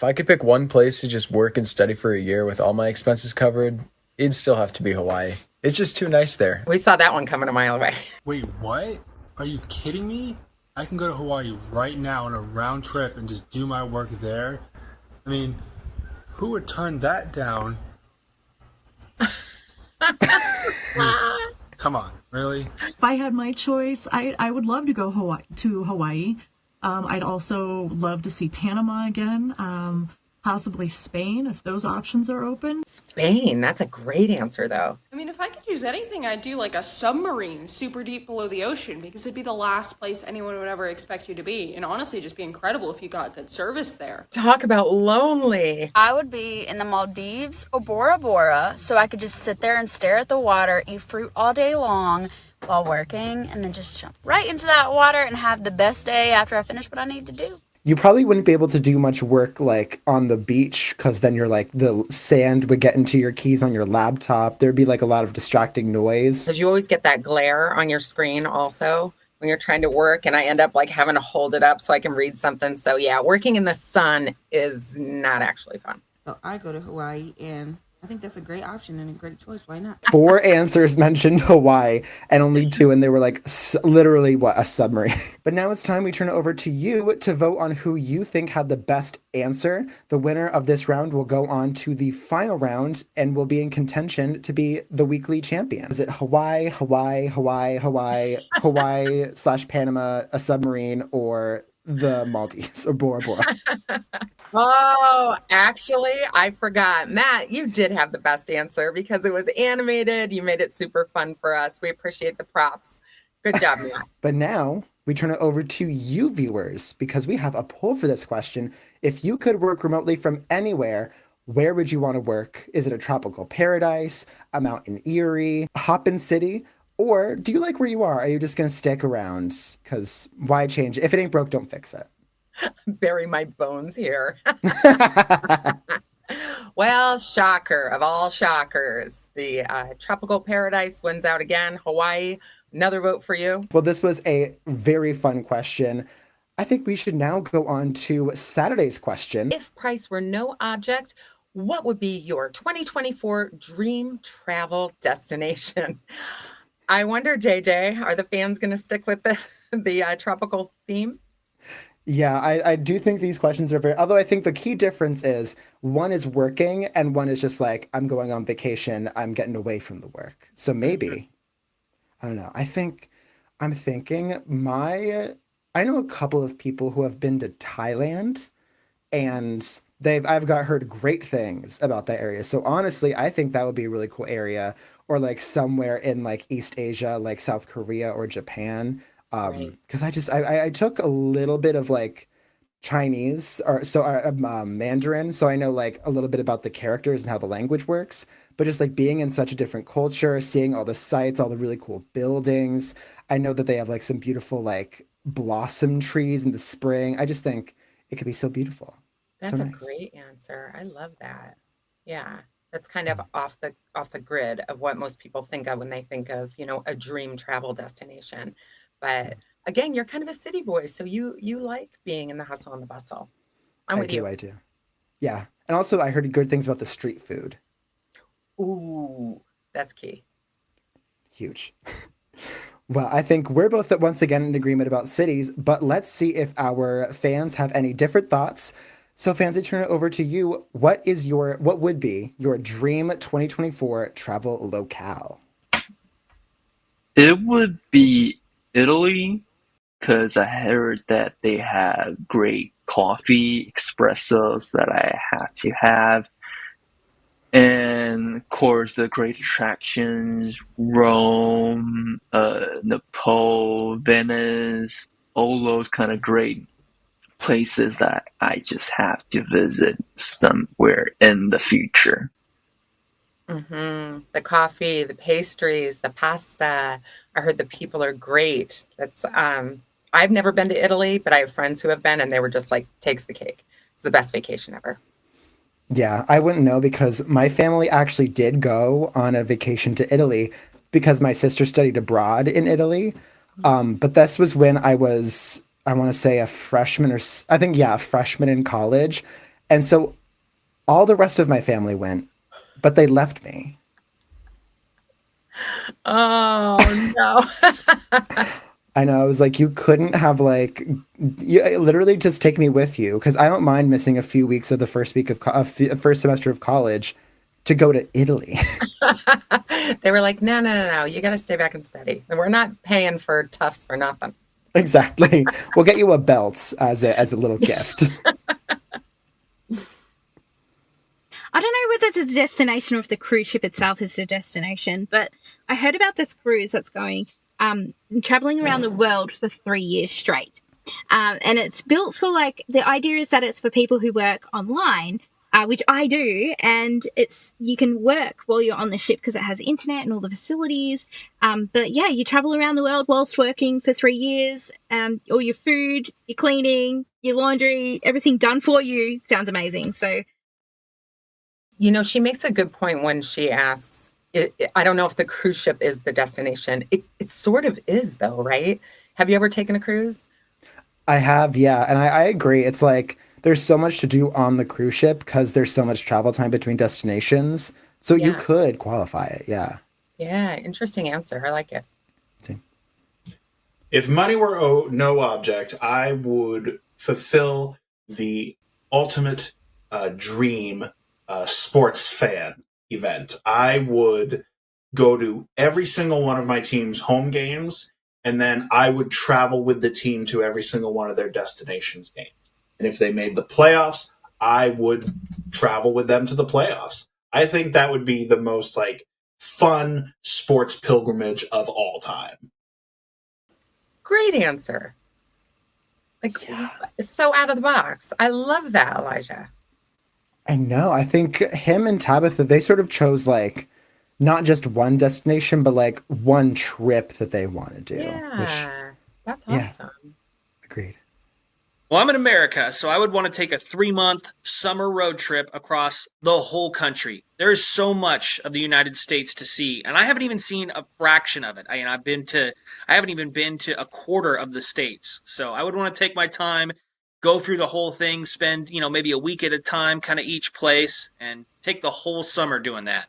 If I could pick one place to just work and study for a year with all my expenses covered, it'd still have to be Hawaii. It's just too nice there. We saw that one coming a mile away. Wait, what? Are you kidding me? I can go to Hawaii right now on a round trip and just do my work there? I mean, who would turn that down? Come on, really? If I had my choice, I would love to go Hawaii. I'd also love to see Panama again, possibly Spain if those options are open. Spain, that's a great answer, though. I mean, if I could choose anything, I'd do like a submarine super deep below the ocean because it'd be the last place anyone would ever expect you to be. And honestly, it'd just be incredible if you got good service there. Talk about lonely. I would be in the Maldives or Bora Bora so I could just sit there and stare at the water, eat fruit all day long while working, and then just jump right into that water and have the best day after I finish what I need to do. You probably wouldn't be able to do much work like on the beach because then you're like the sand would get into your keys on your laptop. There'd be like a lot of distracting noise. Because you always get that glare on your screen also when you're trying to work, and I end up like having to hold it up so I can read something. So yeah, working in the sun is not actually fun. So I go to Hawaii, and I think that's a great option and a great choice. Why not? 4 answers mentioned Hawaii and only 2, and they were like literally a submarine. But now it's time we turn it over to you to vote on who you think had the best answer. The winner of this round will go on to the final round and will be in contention to be the weekly champion. Is it Hawaii, Hawaii / Panama, a submarine, or the Maldives or Bora Bora? Oh, actually, I forgot. Matt, you did have the best answer because it was animated. You made it super fun for us. We appreciate the props. Good job, Matt. But now we turn it over to you viewers because we have a poll for this question. If you could work remotely from anywhere, where would you want to work? Is it a tropical paradise, a mountain Erie, a Hop-in City, or do you like where you are? Are you just going to stick around? Because why change? If it ain't broke, don't fix it. Bury my bones here. Well, shocker of all shockers. The tropical paradise wins out again. Hawaii, another vote for you. Well, this was a very fun question. I think we should now go on to Saturday's question. If price were no object, what would be your 2024 dream travel destination? I wonder, JJ, are the fans going to stick with the tropical theme? Yeah, I do think these questions are very, although I think the key difference is one is working and one is just like, I'm going on vacation, I'm getting away from the work. So maybe, I don't know. I'm thinking I know a couple of people who have been to Thailand and I've heard great things about that area. So honestly, I think that would be a really cool area, or like somewhere in like East Asia, like South Korea or Japan. Because I took a little bit of like Chinese or Mandarin, so I know like a little bit about the characters and how the language works. But just like being in such a different culture, seeing all the sights, all the really cool buildings. I know that they have like some beautiful like blossom trees in the spring. I just think it could be so beautiful. That's so a nice. great answer. I love that. Yeah. That's kind of off the grid of what most people think of when they think of, a dream travel destination. But again, you're kind of a city boy, so you like being in the hustle and the bustle. I'm with you. I do. Yeah. And also I heard good things about the street food. Ooh, that's key. Huge. Well, I think we're both once again in agreement about cities, but let's see if our fans have any different thoughts. So fans, I turn it over to you. What would be your dream 2024 travel locale? It would be Italy, because I heard that they have great coffee, espressos that I have to have. And of course, the great attractions, Rome, Naples, Venice, all those kind of great places that I just have to visit somewhere in the future. The coffee, the pastries, the pasta. I heard the people are great. That's I've never been to Italy, but I have friends who have been, and they were just like, takes the cake. It's the best vacation ever. Yeah, I wouldn't know because my family actually did go on a vacation to Italy because my sister studied abroad in Italy. But this was when I was, I want to say a freshman a freshman in college. And so all the rest of my family went, but they left me. Oh no. I know. I was like, you couldn't have like, you literally just take me with you because I don't mind missing a few weeks of the first week of first semester of college to go to Italy. They were like, no, no, no, no. You got to stay back and study. And we're not paying for Tufts for nothing. Exactly. We'll get you a belt as a little gift. I don't know whether it's a destination or if the cruise ship itself is the destination, but I heard about this cruise that's going traveling around the world for 3 years straight. And it's built for like, the idea is that it's for people who work online, which I do, and you can work while you're on the ship because it has internet and all the facilities. But yeah, you travel around the world whilst working for 3 years. All your food, your cleaning, your laundry, everything done for you. Sounds amazing. So, You know, she makes a good point when she asks, I don't know if the cruise ship is the destination. It sort of is, though, right? Have you ever taken a cruise? I have, yeah. And I agree. It's like there's so much to do on the cruise ship because there's so much travel time between destinations. So you Yeah. could qualify it. Yeah. Yeah, interesting answer. I like it. If money were no object, I would fulfill the ultimate dream sports fan event. I would go to every single one of my team's home games, and then I would travel with the team to every single one of their destinations games. And if they made the playoffs, I would travel with them to the playoffs. I think that would be the most like fun sports pilgrimage of all time. Great answer. Like, so out of the box. I love that, Elijah. I know. I think him and Tabitha, they sort of chose like not just one destination, but like one trip that they want to do. Yeah, that's yeah. awesome. Agreed. Well, I'm in America, so I would want to take a 3-month summer road trip across the whole country. There is so much of the United States to see, and I haven't even seen a fraction of it. I haven't even been to a quarter of the states. So I would want to take my time, go through the whole thing, spend, maybe a week at a time, kind of each place, and take the whole summer doing that.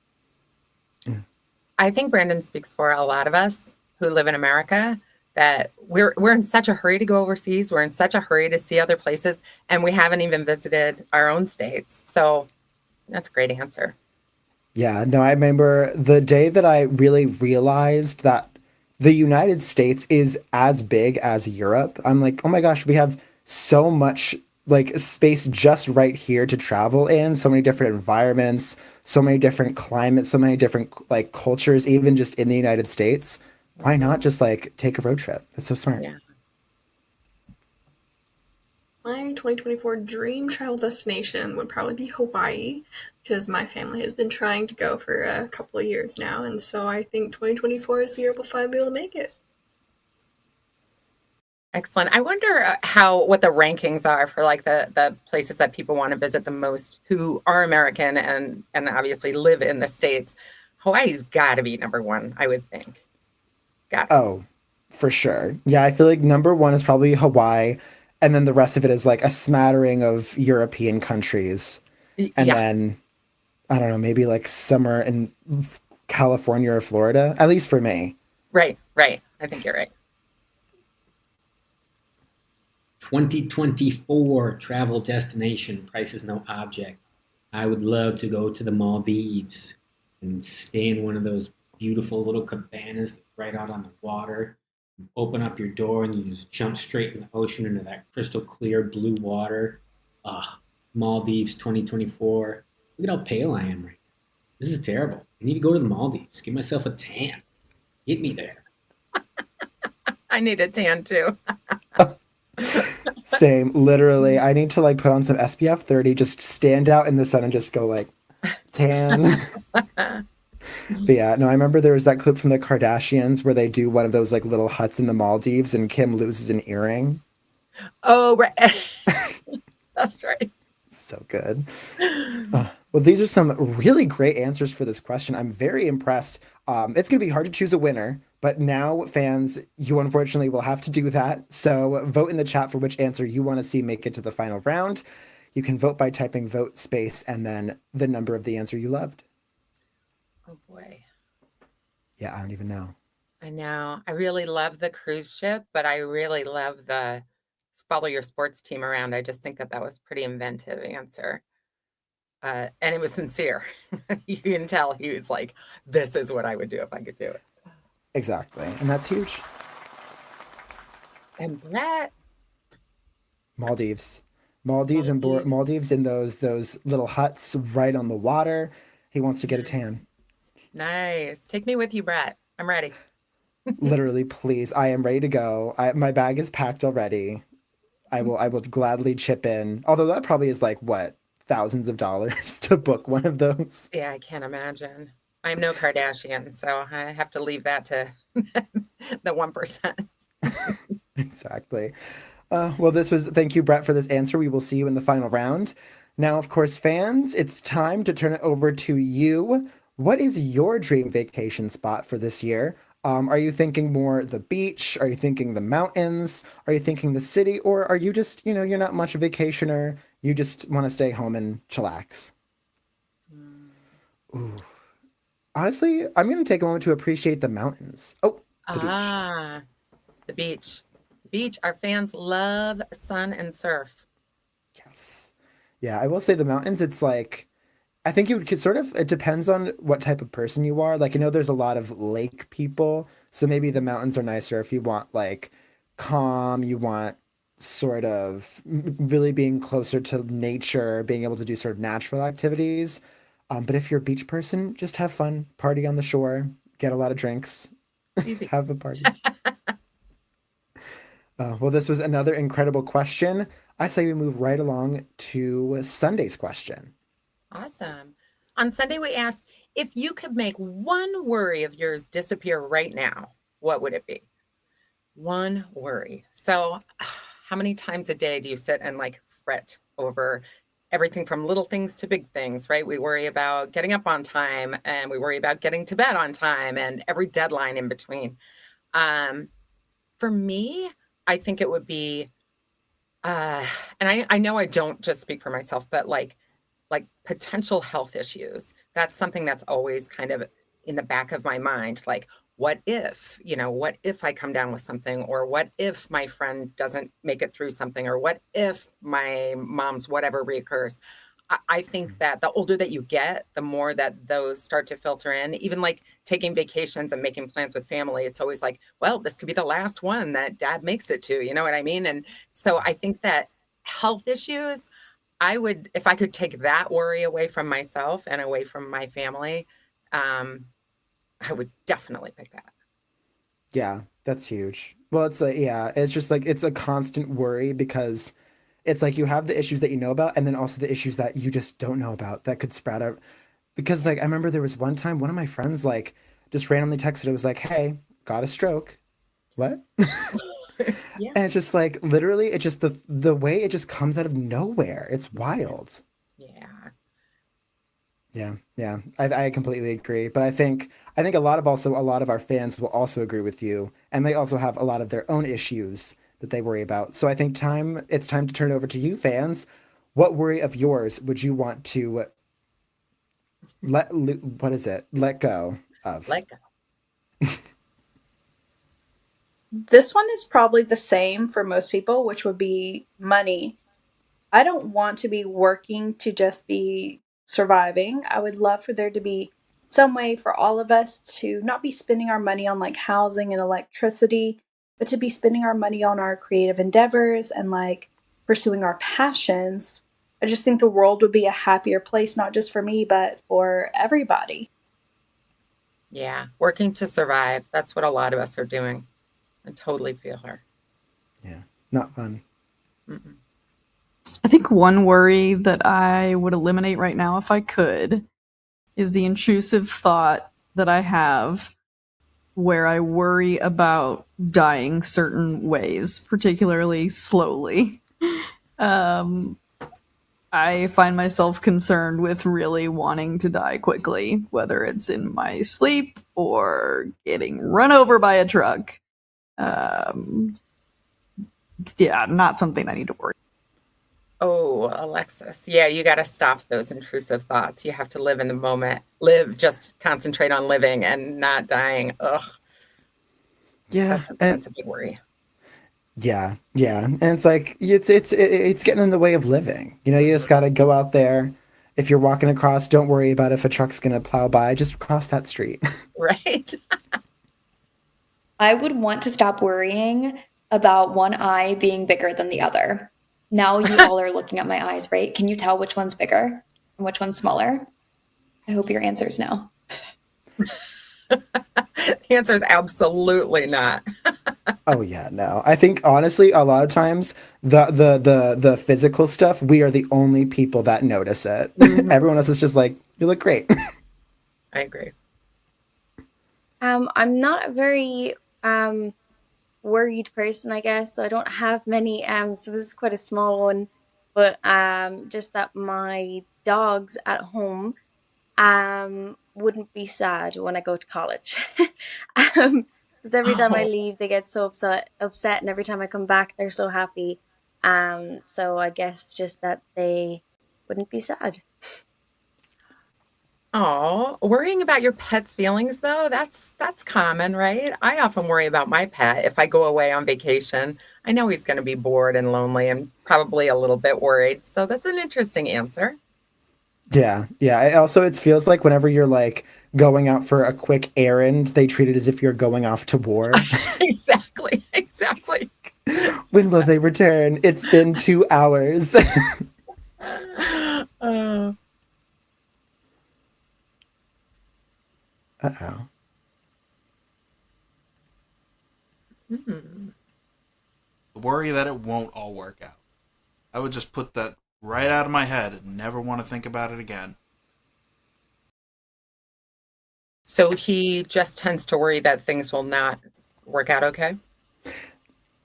I think Brandon speaks for a lot of us who live in America, that we're in such a hurry to go overseas. We're in such a hurry to see other places, and we haven't even visited our own states. So that's a great answer. Yeah, no, I remember the day that I really realized that the United States is as big as Europe. I'm like, oh my gosh, we have so much like space just right here to travel in, so many different environments, so many different climates, so many different like cultures, even just in the United States. Why not just like take a road trip? That's so smart. Yeah. My 2024 dream travel destination would probably be Hawaii, because my family has been trying to go for a couple of years now, and so I think 2024 is the year we'll finally be able to make it. Excellent. I wonder what the rankings are for like the places that people want to visit the most who are American and obviously live in the States. Hawaii's got to be number one, I would think. Oh, for sure. Yeah, I feel like number one is probably Hawaii, and then the rest of it is like a smattering of European countries. And then, I don't know, maybe like summer in California or Florida, at least for me. Right. I think you're right. 2024 travel destination, price is no object. I would love to go to the Maldives and stay in one of those beautiful little cabanas that's right out on the water. You open up your door and you just jump straight in the ocean into that crystal clear blue water. Maldives 2024. Look at how pale I am right now. This is terrible. I need to go to the Maldives. Give myself a tan. Get me there. I need a tan too. Same, literally. I need to like put on some SPF 30, just stand out in the sun and just go like tan. But yeah, no, I remember there was that clip from the Kardashians where they do one of those like little huts in the Maldives and Kim loses an earring. Oh, right. That's right. So good. Well, these are some really great answers for this question. I'm very impressed. It's going to be hard to choose a winner, but now fans, you unfortunately will have to do that. So vote in the chat for which answer you want to see make it to the final round. You can vote by typing vote space and then the number of the answer you loved. Oh boy. Yeah, I don't even know. I know. I really love the cruise ship, but I really love the follow your sports team around. I just think that that was a pretty inventive answer. And it was sincere. You can tell he was like, this is what I would do if I could do it. Exactly. And that's huge. And Brett. Maldives. Maldives in those little huts right on the water. He wants to get a tan. Nice. Take me with you, Brett. I'm ready. Literally, please. I am ready to go. My bag is packed already. I will gladly chip in. Although that probably is like what, thousands of dollars to book one of those. Yeah, I can't imagine. I'm no Kardashian, so I have to leave that to the 1%. Exactly. Well, thank you, Brett, for this answer. We will see you in the final round. Now, of course, fans, it's time to turn it over to you. What is your dream vacation spot for this year? Are you thinking more the beach? Are you thinking the mountains? Are you thinking the city? Or are you just, you're not much a vacationer. You just want to stay home and chillax? Ooh. Honestly, I'm going to take a moment to appreciate the mountains. Oh, the beach. The beach. Beach. Our fans love sun and surf. Yes. Yeah, I will say the mountains, it's like, I think it depends on what type of person you are. Like, I know there's a lot of lake people, so maybe the mountains are nicer if you want like calm, you want sort of really being closer to nature, being able to do sort of natural activities. But if you're a beach person, just have fun, party on the shore, get a lot of drinks, Easy. have a party. Well, this was another incredible question. I say we move right along to Sunday's question. Awesome. On Sunday, we asked, if you could make one worry of yours disappear right now, what would it be? One worry. So how many times a day do you sit and like fret over everything from little things to big things, right? We worry about getting up on time and we worry about getting to bed on time and every deadline in between. For me, I think it would be, and I know I don't just speak for myself, but like potential health issues. That's something that's always kind of in the back of my mind. Like, what if I come down with something, or what if my friend doesn't make it through something, or what if my mom's whatever reoccurs? I think that the older that you get, the more that those start to filter in. Even like taking vacations and making plans with family, it's always like, well, this could be the last one that dad makes it to, you know what I mean? And so I think that health issues, if I could take that worry away from myself and away from my family, I would definitely pick that. Yeah, that's huge. Well, it's like, yeah, it's just like, it's a constant worry because it's like you have the issues that you know about and then also the issues that you just don't know about that could sprout out. Because like, I remember there was one time one of my friends like just randomly texted, it was like, hey, got a stroke. What? Yeah. And it's just like, literally, it just, the way it just comes out of nowhere. It's wild. Yeah. Yeah. I completely agree. But I think a lot of our fans will also agree with you. And they also have a lot of their own issues that they worry about. So I think it's time to turn it over to you, fans. What worry of yours would you want to let go of? Let go. This one is probably the same for most people, which would be money. I don't want to be working to just be surviving. I would love for there to be some way for all of us to not be spending our money on like housing and electricity, but to be spending our money on our creative endeavors and like pursuing our passions. I just think the world would be a happier place, not just for me, but for everybody. Yeah. Working to survive. That's what a lot of us are doing. I totally feel her. Yeah. Not fun. Mm-mm. I think one worry that I would eliminate right now if I could is the intrusive thought that I have where I worry about dying certain ways, particularly slowly. I find myself concerned with really wanting to die quickly, whether it's in my sleep or getting run over by a truck. Yeah, not something I need to worry. Oh, Alexis. Yeah, you got to stop those intrusive thoughts. You have to live in the moment. Just concentrate on living and not dying. Ugh, Yeah, that's a big worry. yeah, and it's like it's getting in the way of living. You know, you just got to go out there. If you're walking across, don't worry about if a truck's gonna plow by. Just cross that street. Right? I would want to stop worrying about one eye being bigger than the other. Now you all are looking at my eyes, right? Can you tell which one's bigger and which one's smaller? I hope your answer is no. The answer is absolutely not. Oh yeah, no. I think honestly, a lot of times the physical stuff, we are the only people that notice it. Everyone else is just like, you look great. I agree. I'm not a very worried person, I guess, so I don't have many. So this is quite a small one, but just that my dogs at home wouldn't be sad when I go to college. Because every time I leave, they get so upset, and every time I come back, they're so happy. So I guess just that they wouldn't be sad. Oh, worrying about your pet's feelings though, that's common, right? I often worry about my pet if I go away on vacation. I know he's going to be bored and lonely and probably a little bit worried. So that's an interesting answer. Yeah. It feels like whenever you're like going out for a quick errand, they treat it as if you're going off to war. Exactly. When will they return? It's been 2 hours. Uh-oh. Worry that it won't all work out. I would just put that right out of my head and never want to think about it again. So he just tends to worry that things will not work out okay?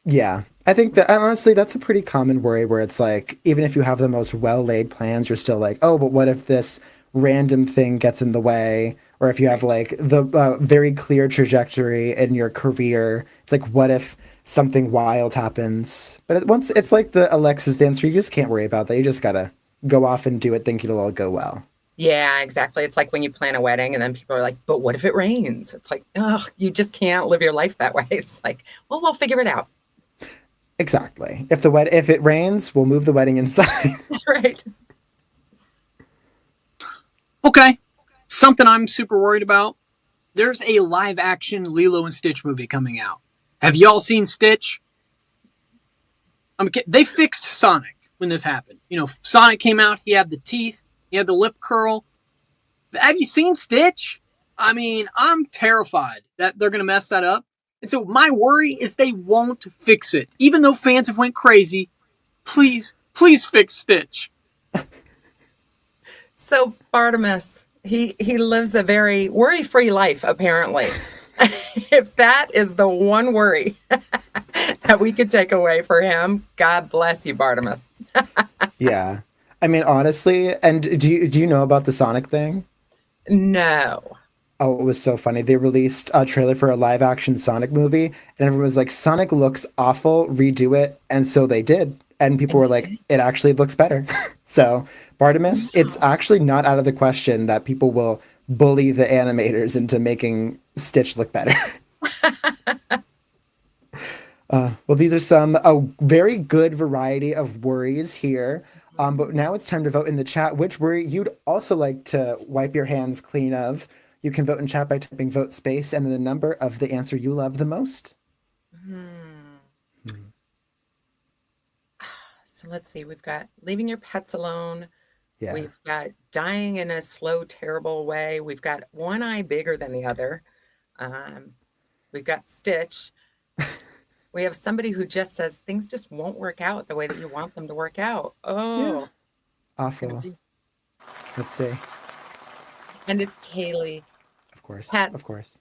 Yeah. I think that honestly, that's a pretty common worry where it's like, even if you have the most well-laid plans, you're still like, oh, but what if this random thing gets in the way? Or if you have like the very clear trajectory in your career, it's like, what if something wild happens? But once it's like the Alexis answer, you just can't worry about that. You just gotta go off and do it, think it'll all go well. Yeah, exactly. It's like when you plan a wedding and then people are like, but what if it rains? It's like, oh, you just can't live your life that way. It's like, well, we'll figure it out. Exactly. If it rains, we'll move the wedding inside. Right. Okay. Something I'm super worried about. There's a live action Lilo and Stitch movie coming out. Have y'all seen Stitch? They fixed Sonic when this happened. You know, Sonic came out, he had the teeth, he had the lip curl. Have you seen Stitch? I mean, I'm terrified that they're going to mess that up. And so my worry is they won't fix it. Even though fans have went crazy, please fix Stitch. So Bartimus, he lives a very worry-free life, apparently. If that is the one worry that we could take away for him, God bless you, Bartimus. Yeah. I mean, honestly, and do you know about the Sonic thing? No. Oh, it was so funny. They released a trailer for a live action Sonic movie, and everyone was like, Sonic looks awful, redo it. And so they did. And people were like, it actually looks better. So, Bartimus, it's actually not out of the question that people will bully the animators into making Stitch look better. Well, these are a very good variety of worries here. But now it's time to vote in the chat which worry you'd also like to wipe your hands clean of. You can vote in chat by typing vote space and then the number of the answer you love the most. So let's see. We've got leaving your pets alone. Yeah. We've got dying in a slow, terrible way. We've got one eye bigger than the other. We've got Stitch. We have somebody who just says things just won't work out the way that you want them to work out. Oh, Yeah. Awful. Let's see. And it's Kaylee. Of course. Pets. Of course.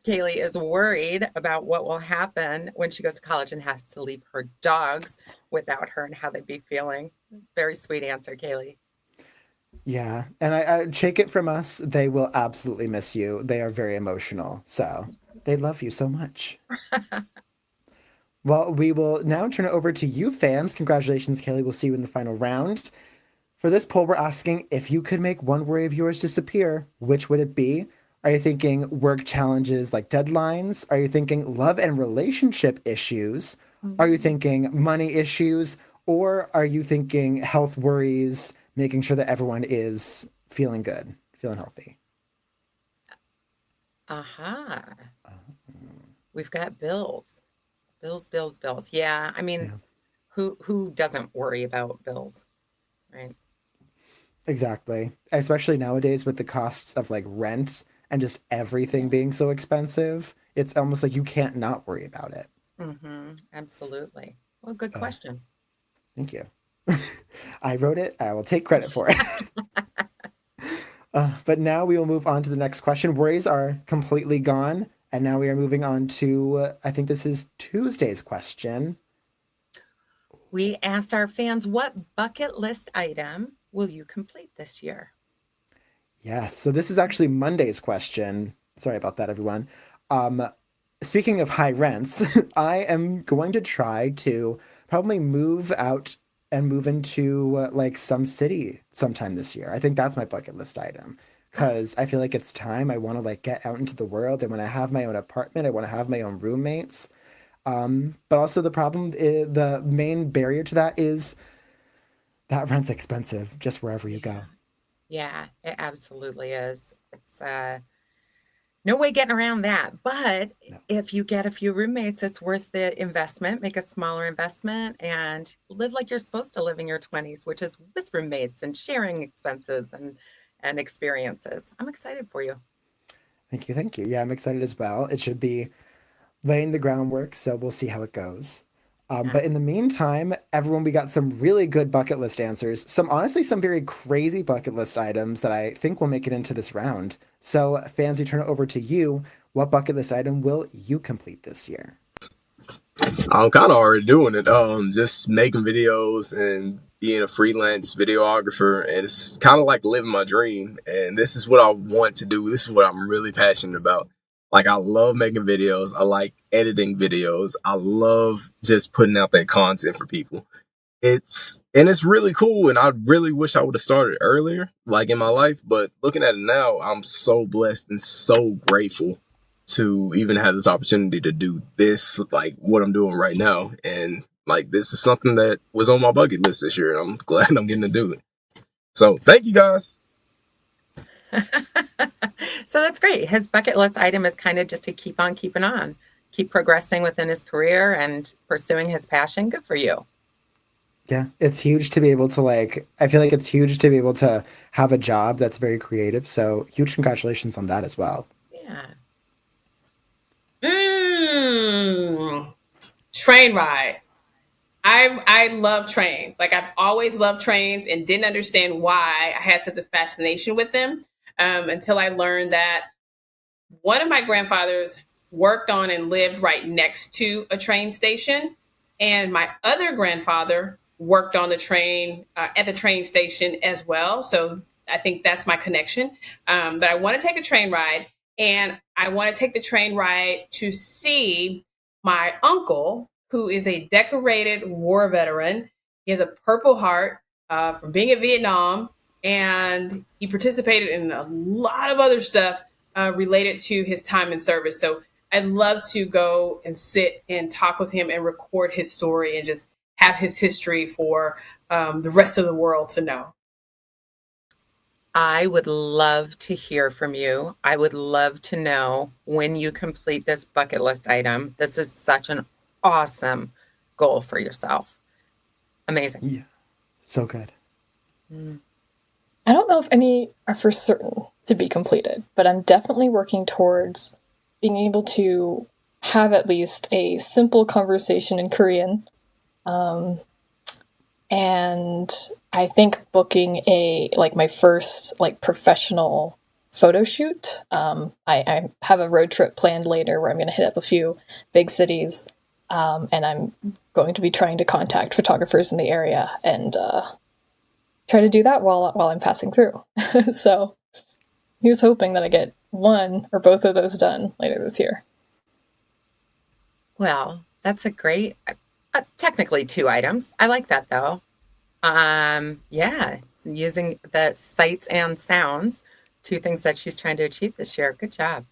Kaylee is worried about what will happen when she goes to college and has to leave her dogs without her and how they'd be feeling. Very sweet answer, Kaylee. Yeah. And I take it from us, they will absolutely miss you. They are very emotional. So they love you so much. Well, we will now turn it over to you fans. Congratulations, Kaylee. We'll see you in the final round. For this poll, we're asking if you could make one worry of yours disappear, which would it be? Are you thinking work challenges like deadlines? Are you thinking love and relationship issues? Are you thinking money issues? Or are you thinking health worries, making sure that everyone is feeling good, feeling healthy? Aha. We've got bills. Bills. Yeah, I mean, who doesn't worry about bills, right? Exactly. Especially nowadays with the costs of like rent and just everything being so expensive. It's almost like you can't not worry about it. Absolutely. Well, good question. Thank you. I wrote it. I will take credit for it. But now we will move on to the next question. Worries are completely gone. And now we are moving on to, I think this is Tuesday's question. We asked our fans, what bucket list item will you complete this year? Yes. So this is actually Monday's question. Sorry about that, everyone. Speaking of high rents, I am going to try to probably move out and move into like some city sometime this year. I think that's my bucket list item because I feel like it's time. I want to like get out into the world. And when I have my own apartment, I want to have my own roommates. But also the main barrier to that is that rent's expensive just wherever you go. Yeah, it absolutely is. It's no way getting around that. But if you get a few roommates, it's worth the investment. Make a smaller investment and live like you're supposed to live in your 20s, which is with roommates and sharing expenses and experiences. I'm excited for you. Thank you. Thank you. Yeah, I'm excited as well. It should be laying the groundwork, so we'll see how it goes. But in the meantime, everyone, we got some really good bucket list answers. Honestly, some very crazy bucket list items that I think will make it into this round. So fans, we turn it over to you. What bucket list item will you complete this year? I'm kind of already doing it. Just making videos and being a freelance videographer, and it's kind of like living my dream. And this is what I want to do. This is what I'm really passionate about. Like, I love making videos. I like editing videos. I love just putting out that content for people. It's really cool, and I really wish I would have started earlier, like in my life. But looking at it now, I'm so blessed and so grateful to even have this opportunity to do this, like what I'm doing right now. And like, this is something that was on my bucket list this year. I'm glad I'm getting to do it. So thank you guys. So that's great. His bucket list item is kind of just to keep on keeping on, keep progressing within his career and pursuing his passion. Good for you. Yeah, it's huge to be able to I feel like it's huge to be able to have a job that's very creative. So huge congratulations on that as well. Yeah. Train ride. I love trains. Like, I've always loved trains and didn't understand why I had such a fascination with them until I learned that one of my grandfathers worked on and lived right next to a train station, and my other grandfather worked on the train at the train station as well. So I think that's my connection. But I want to take a train ride, and I want to take the train ride to see my uncle, who is a decorated war veteran. He has a Purple Heart from being in Vietnam, and he participated in a lot of other stuff related to his time in service. So I'd love to go and sit and talk with him and record his story and just have his history for the rest of the world to know. I would love to hear from you. I would love to know when you complete this bucket list item. This is such an awesome goal for yourself. Amazing. Yeah. So good. I don't know if any are for certain to be completed, but I'm definitely working towards being able to have at least a simple conversation in Korean. And I think booking my first professional photo shoot. I have a road trip planned later where I'm going to hit up a few big cities. And I'm going to be trying to contact photographers in the area and try to do that while I'm passing through. So here's hoping that I get one or both of those done later this year. Well, That's a great, technically 2 items. I like that though. Yeah, using the sights and sounds, 2 things that she's trying to achieve this year. Good job.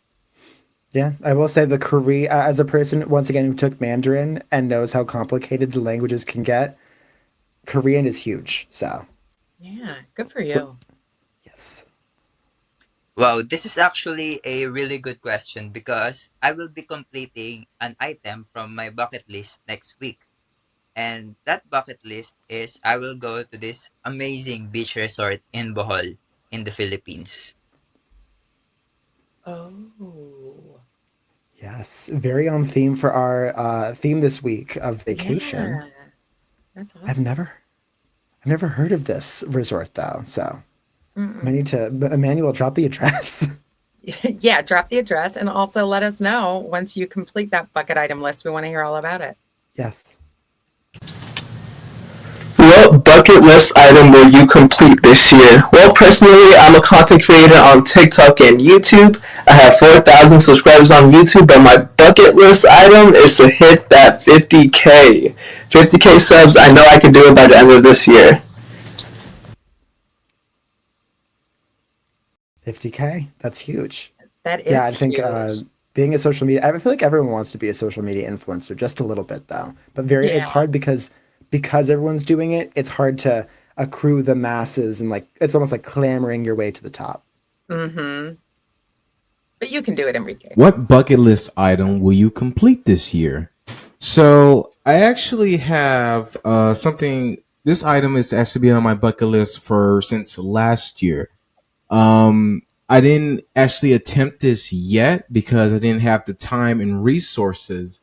Yeah, I will say the Korea, as a person, once again, who took Mandarin and knows how complicated the languages can get, Korean is huge. So, Yeah, good for you. yes. Wow, this is actually a really good question because I will be completing an item from my bucket list next week. And that bucket list is I will go to this amazing beach resort in Bohol in the Philippines. Oh. Yes, very on theme for our theme this week of vacation. Yeah, that's I've awesome. never heard of this resort though. So, I Mm-mm. need to Emmanuel drop the address. Yeah, drop the address and also let us know once you complete that bucket item list. We want to hear all about it. Yes. What bucket list item will you complete this year? Well, personally, I'm a content creator on TikTok and YouTube. I have 4,000 subscribers on YouTube, but my bucket list item is to hit that 50K. 50K subs, I know I can do it by the end of this year. 50K? That's huge. That Yeah, is I think huge. being a social media, I feel like everyone wants to be a social media influencer, just a little bit though. But it's Yeah. hard because everyone's doing it. It's hard to accrue the masses and like it's almost like clamoring your way to the top. Mm-hmm. But you can do it, Enrique. What bucket list item will you complete this year? So I actually have something. This item is actually been on my bucket list for since last year. I didn't actually attempt this yet because I didn't have the time and resources.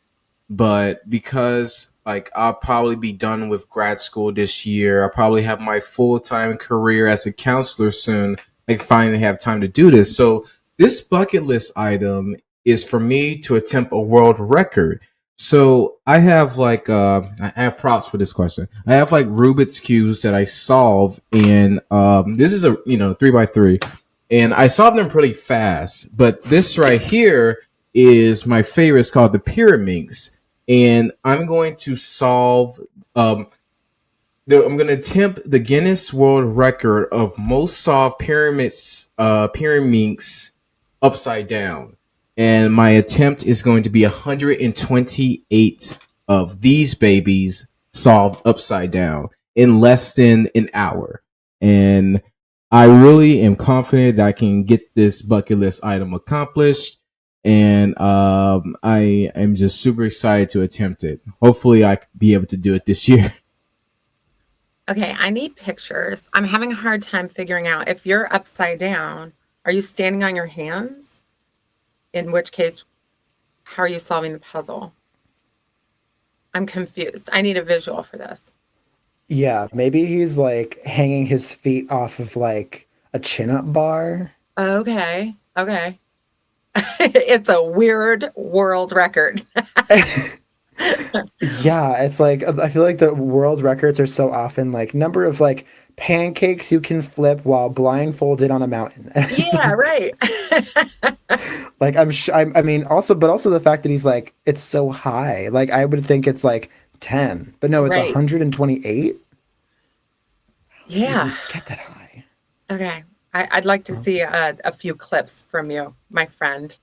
But because like I'll probably be done with grad school this year, I'll probably have my full time career as a counselor soon. I finally have time to do this. So this bucket list item is for me to attempt a world record. So I have like I have props for this question. I have like Rubik's cubes that I solve, and this is a 3x3, and I solve them pretty fast. But this right here is my favorite. It's called the Pyramids, and I'm going to solve. I'm going to attempt the Guinness World Record of most solved pyramids upside down. And my attempt is going to be 128 of these babies solved upside down in less than an hour. And I really am confident that I can get this bucket list item accomplished. And I am just super excited to attempt it. Hopefully I can be able to do it this year. Okay, I need pictures. I'm having a hard time figuring out if you're upside down, are you standing on your hands? In which case, how are you solving the puzzle? I'm confused. I need a visual for this. Yeah, maybe he's like hanging his feet off of like a chin-up bar. Okay. Okay. It's a weird world record. Yeah, it's like I feel like the world records are so often like number of like pancakes you can flip while blindfolded on a mountain. Yeah, right. Like I mean also but also the fact that he's like it's so high. Like I would think it's like 10, but no, it's Right. 128. Yeah. Get that high. Okay. I'd like to see a few clips from you, my friend.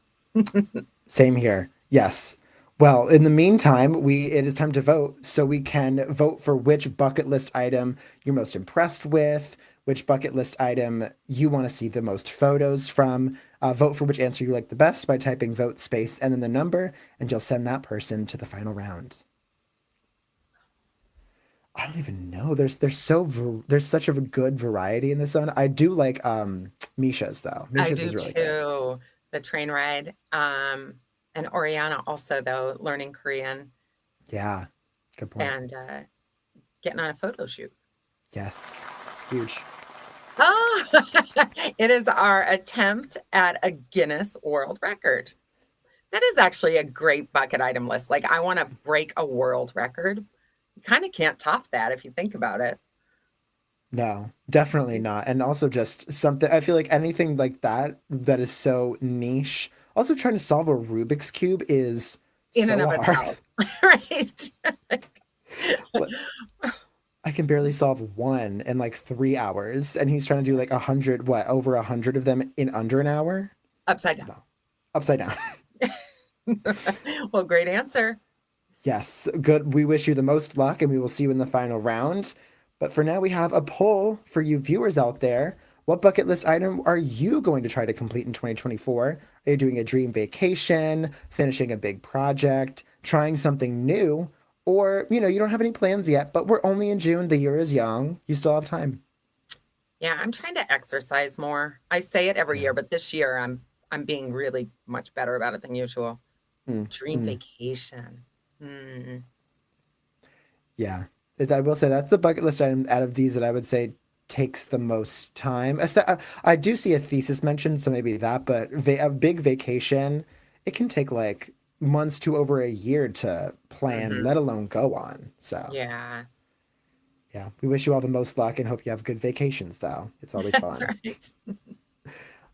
Same here. Yes. Well, in the meantime, it is time to vote. So we can vote for which bucket list item you're most impressed with, which bucket list item you want to see the most photos from. Vote for which answer you like the best by typing vote space and then the number, and you'll send that person to the final round. I don't even know. There's such a good variety in this one. I do like Misha's though. I Misha's do is really good. too. The train ride. And Oriana also, though, learning Korean Yeah. Good point. and getting on a photo shoot. Yes. Huge. Oh, it is our attempt at a Guinness World Record. That is actually a great bucket item list. Like, I want to break a world record. You kind of can't top that if you think about it. No, definitely not. And also just something, I feel like anything like that is so niche. Also trying to solve a Rubik's Cube is In and so of hard. itself. Right. I can barely solve one in like 3 hours, and he's trying to do like 100, over 100 of them in under an hour? Upside down. No. Upside down. Well, great answer. Yes, good. We wish you the most luck, and we will see you in the final round. But for now, we have a poll for you viewers out there. What bucket list item are you going to try to complete in 2024? Are you doing a dream vacation, finishing a big project, trying something new? Or, you don't have any plans yet, but we're only in June. The year is young. You still have time. Yeah, I'm trying to exercise more. I say it every year, but this year I'm being really much better about it than usual. Dream vacation. Yeah. I will say that's the bucket list item out of these that I would say takes the most time. I do see a thesis mentioned, so maybe that, but a big vacation, it can take like months to over a year to plan, let alone go on. So yeah, we wish you all the most luck and hope you have good vacations, though. It's always fun. That's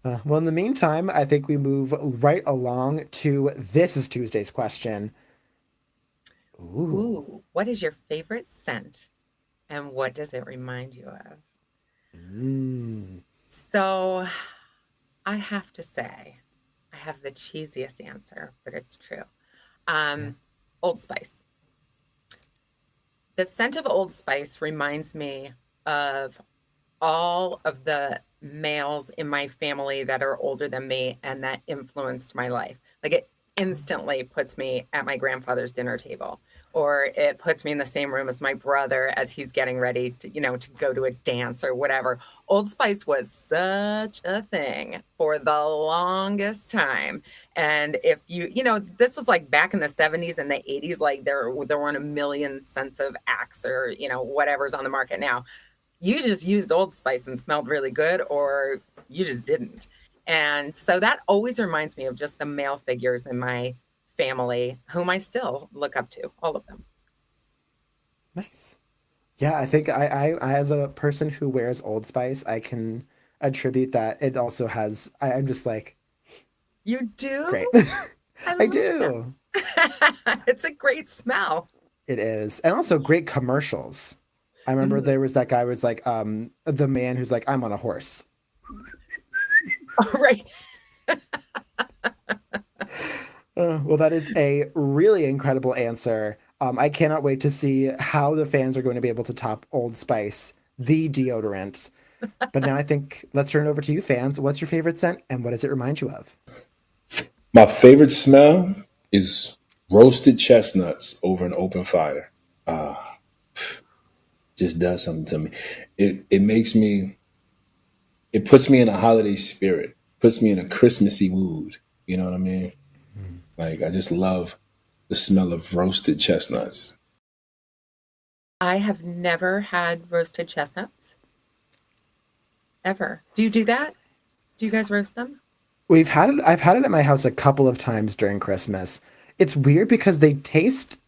right. Well, in the meantime, I think we move right along to This Is Tuesday's question. Ooh, what is your favorite scent and what does it remind you of? So I have to say, I have the cheesiest answer, but it's true. Old Spice. The scent of Old Spice reminds me of all of the males in my family that are older than me and that influenced my life. Like it instantly puts me at my grandfather's dinner table, or it puts me in the same room as my brother as he's getting ready to, to go to a dance or whatever. Old Spice was such a thing for the longest time. And if this was like back in the 70s and the 80s, like there weren't a million scents of Axe or, whatever's on the market now. You just used Old Spice and smelled really good, or you just didn't. And so that always reminds me of just the male figures in my family, whom I still look up to, all of them. Nice. Yeah, I think I as a person who wears Old Spice, I can attribute that. It also has, I'm just like, you do? Great. I do. It's a great smell. It is. And also great commercials. I remember there was that guy who was like, the man who's like, I'm on a horse. Right. Well, that is a really incredible answer. I cannot wait to see how the fans are going to be able to top Old Spice, the deodorant. But now I think let's turn it over to you, fans. What's your favorite scent and what does it remind you of? My favorite smell is roasted chestnuts over an open fire. Just does something to me. It puts me in a holiday spirit, puts me in a Christmassy mood. You know what I mean? Like, I just love the smell of roasted chestnuts. I have never had roasted chestnuts. Ever. Do you do that? Do you guys roast them? I've had it at my house a couple of times during Christmas. It's weird because they taste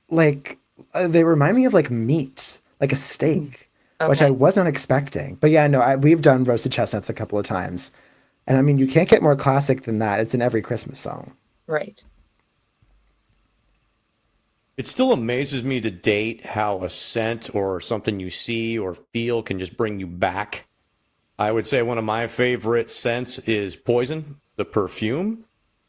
like, they remind me of like meat, like a steak, which I wasn't expecting. But yeah, no, we've done roasted chestnuts a couple of times. And I mean, you can't get more classic than that. It's in every Christmas song. Right. It still amazes me to date how a scent or something you see or feel can just bring you back. I would say one of my favorite scents is Poison, the perfume.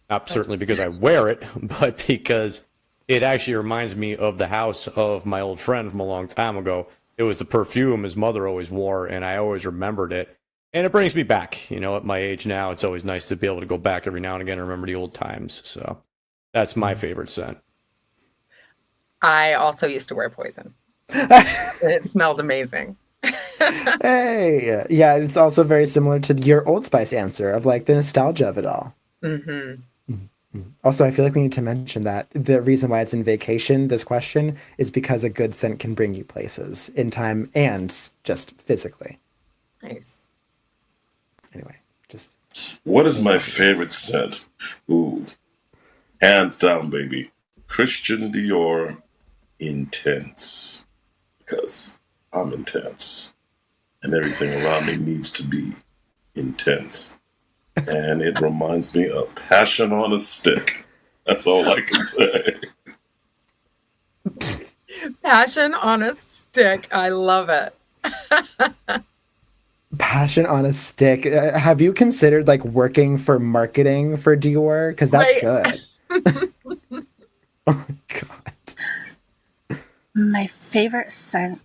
Not certainly because I wear it, but because it actually reminds me of the house of my old friend from a long time ago. It was the perfume his mother always wore, and I always remembered it. And it brings me back. At my age now, it's always nice to be able to go back every now and again and remember the old times. So that's my favorite scent. I also used to wear Poison. It smelled amazing. Hey, yeah, it's also very similar to your Old Spice answer of like the nostalgia of it all. Also, I feel like we need to mention that the reason why it's in vacation, this question, is because a good scent can bring you places in time and just physically. Nice. Anyway, just... What is my favorite scent? Ooh, hands down, baby. Christian Dior Intense. Because I'm intense. And everything around me needs to be intense. And it reminds me of Passion on a Stick. That's all I can say. Passion on a stick. I love it. Passion on a stick. Have you considered like working for marketing for Dior? Because that's Right. good. My favorite scent.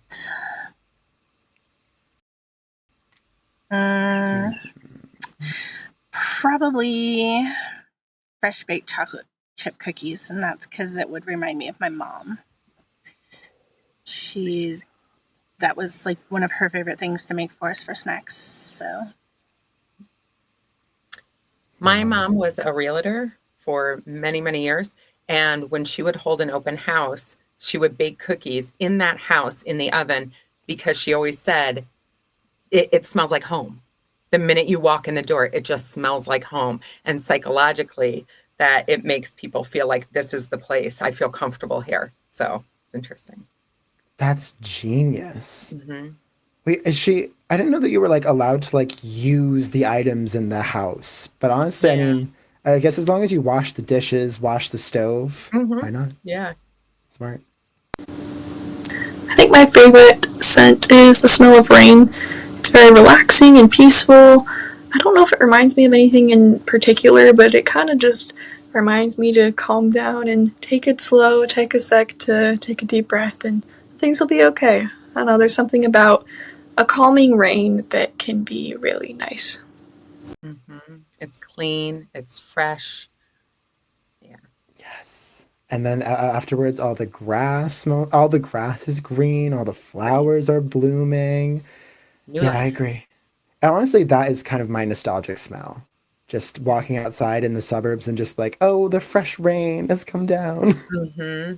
Probably fresh baked chocolate chip cookies, and that's because it would remind me of my mom. That was like one of her favorite things to make for us for snacks. So My mom was a realtor for many, many years. And when she would hold an open house, she would bake cookies in that house in the oven because she always said, it smells like home. The minute you walk in the door, it just smells like home. And psychologically, that it makes people feel like this is the place. I feel comfortable here. So it's interesting. That's genius. Mhm. Wait, I didn't know that you were like allowed to like use the items in the house. But honestly, I mean, I guess as long as you wash the dishes, wash the stove, why not? Yeah. Smart. I think my favorite scent is the smell of rain. It's very relaxing and peaceful. I don't know if it reminds me of anything in particular, but it kind of just reminds me to calm down and take it slow, take a sec to take a deep breath, and things will be okay. I don't know, there's something about a calming rain that can be really nice. It's clean, it's fresh. Yes. And then afterwards, all the grass is green, all the flowers are blooming. New Yeah, I life. agree. And honestly, that is kind of my nostalgic smell. Just walking outside in the suburbs and just like, oh, the fresh rain has come down. Mm-hmm.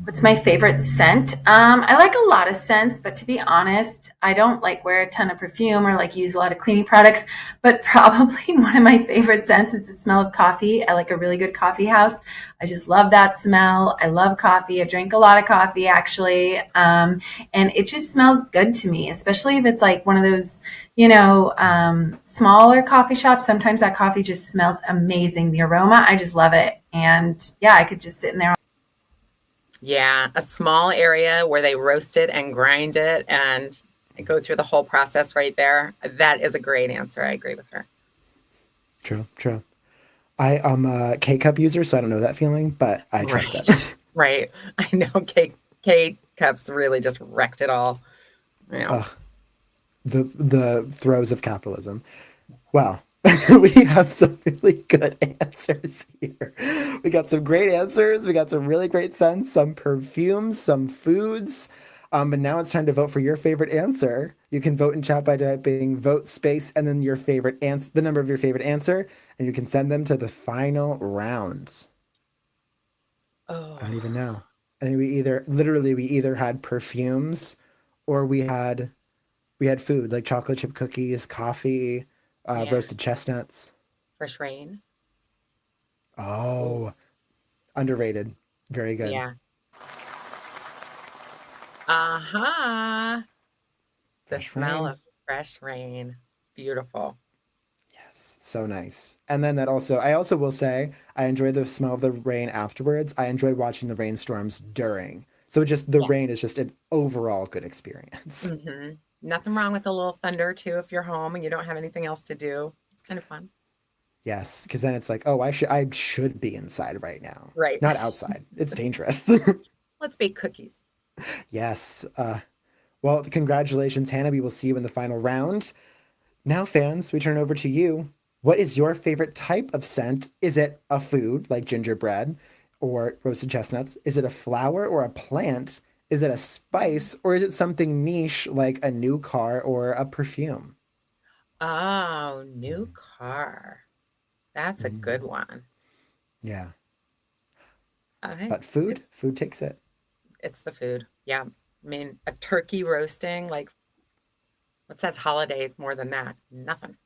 What's my favorite scent? I like a lot of scents, but to be honest, I don't like wear a ton of perfume or like use a lot of cleaning products. But probably one of my favorite scents is the smell of coffee. I like a really good coffee house. I just love that smell. I love coffee. I drink a lot of coffee actually. And it just smells good to me, especially if it's like one of those, smaller coffee shops. Sometimes that coffee just smells amazing. The aroma, I just love it. And yeah, I could just sit in there. Yeah, a small area where they roast it and grind it and go through the whole process right there. That is a great answer. I agree with her. True. I am a K-cup user, so I don't know that feeling, but I trust it. Right. I know K-cups really just wrecked it all. Yeah. Ugh. The throes of capitalism. Well, we have some really good answers here. We got some great answers. We got some really great scents, some perfumes, some foods. But now it's time to vote for your favorite answer. You can vote in chat by typing vote space and then your favorite answer, the number of your favorite answer, and you can send them to the final round. Oh. I don't even know. I think we either had perfumes or we had food like chocolate chip cookies, coffee, roasted chestnuts. Fresh rain. Oh, underrated. Very good. Yeah. Uh-huh. The smell of fresh rain. Beautiful. Yes, so nice. And then I also will say, I enjoy the smell of the rain afterwards. I enjoy watching the rainstorms during. So just the rain is just an overall good experience. Mm-hmm. Nothing wrong with a little thunder too if you're home and you don't have anything else to do. It's kind of fun. Yes, because then it's like, oh, I should be inside right now. Right. Not outside. It's dangerous. Let's bake cookies. Yes. Well, congratulations, Hannah. We will see you in the final round. Now, fans, we turn over to you. What is your favorite type of scent? Is it a food like gingerbread or roasted chestnuts? Is it a flower or a plant? Is it a spice or is it something niche like a new car or a perfume? Oh, new car. That's a good one. Yeah. Okay. But food takes it. It's the food. Yeah. I mean, a turkey roasting, like, what says holidays more than that? Nothing.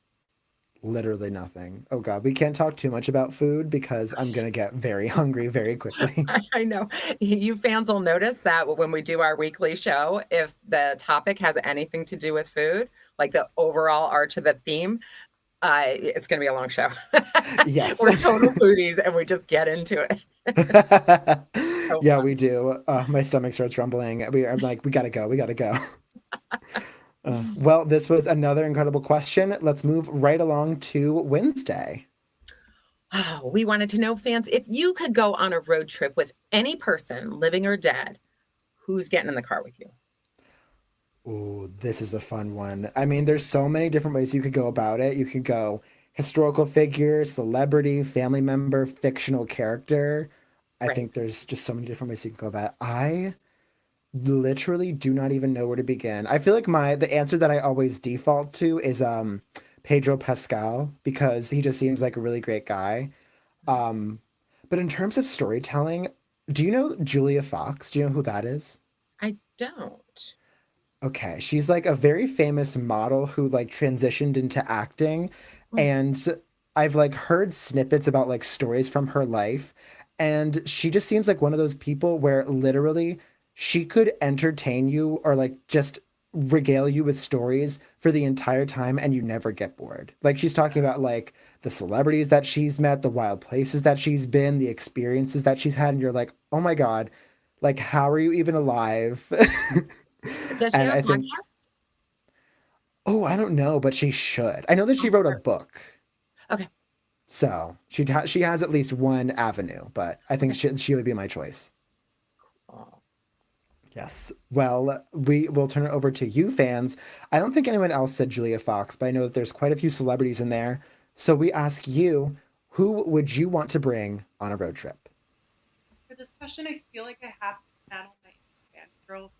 Literally nothing. Oh God, we can't talk too much about food because I'm gonna get very hungry very quickly. I know. You fans will notice that when we do our weekly show, if the topic has anything to do with food, like the overall arch of the theme, It's going to be a long show. Yes. We're total foodies and we just get into it. Yeah, we do. My stomach starts rumbling. I'm like, we gotta go. We gotta go. Well, this was another incredible question. Let's move right along to Wednesday. We wanted to know, fans, if you could go on a road trip with any person, living or dead, who's getting in the car with you? Ooh, this is a fun one. I mean, there's so many different ways you could go about it. You could go historical figure, celebrity, family member, fictional character. I Right. think there's just so many different ways you can go about it. I literally do not even know where to begin. I feel like the answer that I always default to is Pedro Pascal because he just seems like a really great guy. But in terms of storytelling, do you know Julia Fox? Do you know who that is? I don't. Okay, she's like a very famous model who like transitioned into acting, and I've like heard snippets about like stories from her life, and she just seems like one of those people where literally she could entertain you or like just regale you with stories for the entire time and you never get bored. Like she's talking about like the celebrities that she's met, the wild places that she's been, the experiences that she's had, and you're like, "Oh my God, like how are you even alive?" Does she And have I a think, podcast? oh, I don't know, but she should. I know that she wrote a book. Okay. So she has at least one avenue, but I think she would be my choice. Yes. Well, we will turn it over to you fans. I don't think anyone else said Julia Fox, but I know that there's quite a few celebrities in there. So we ask you, who would you want to bring on a road trip? For this question, I feel like I have to channel my fan girl.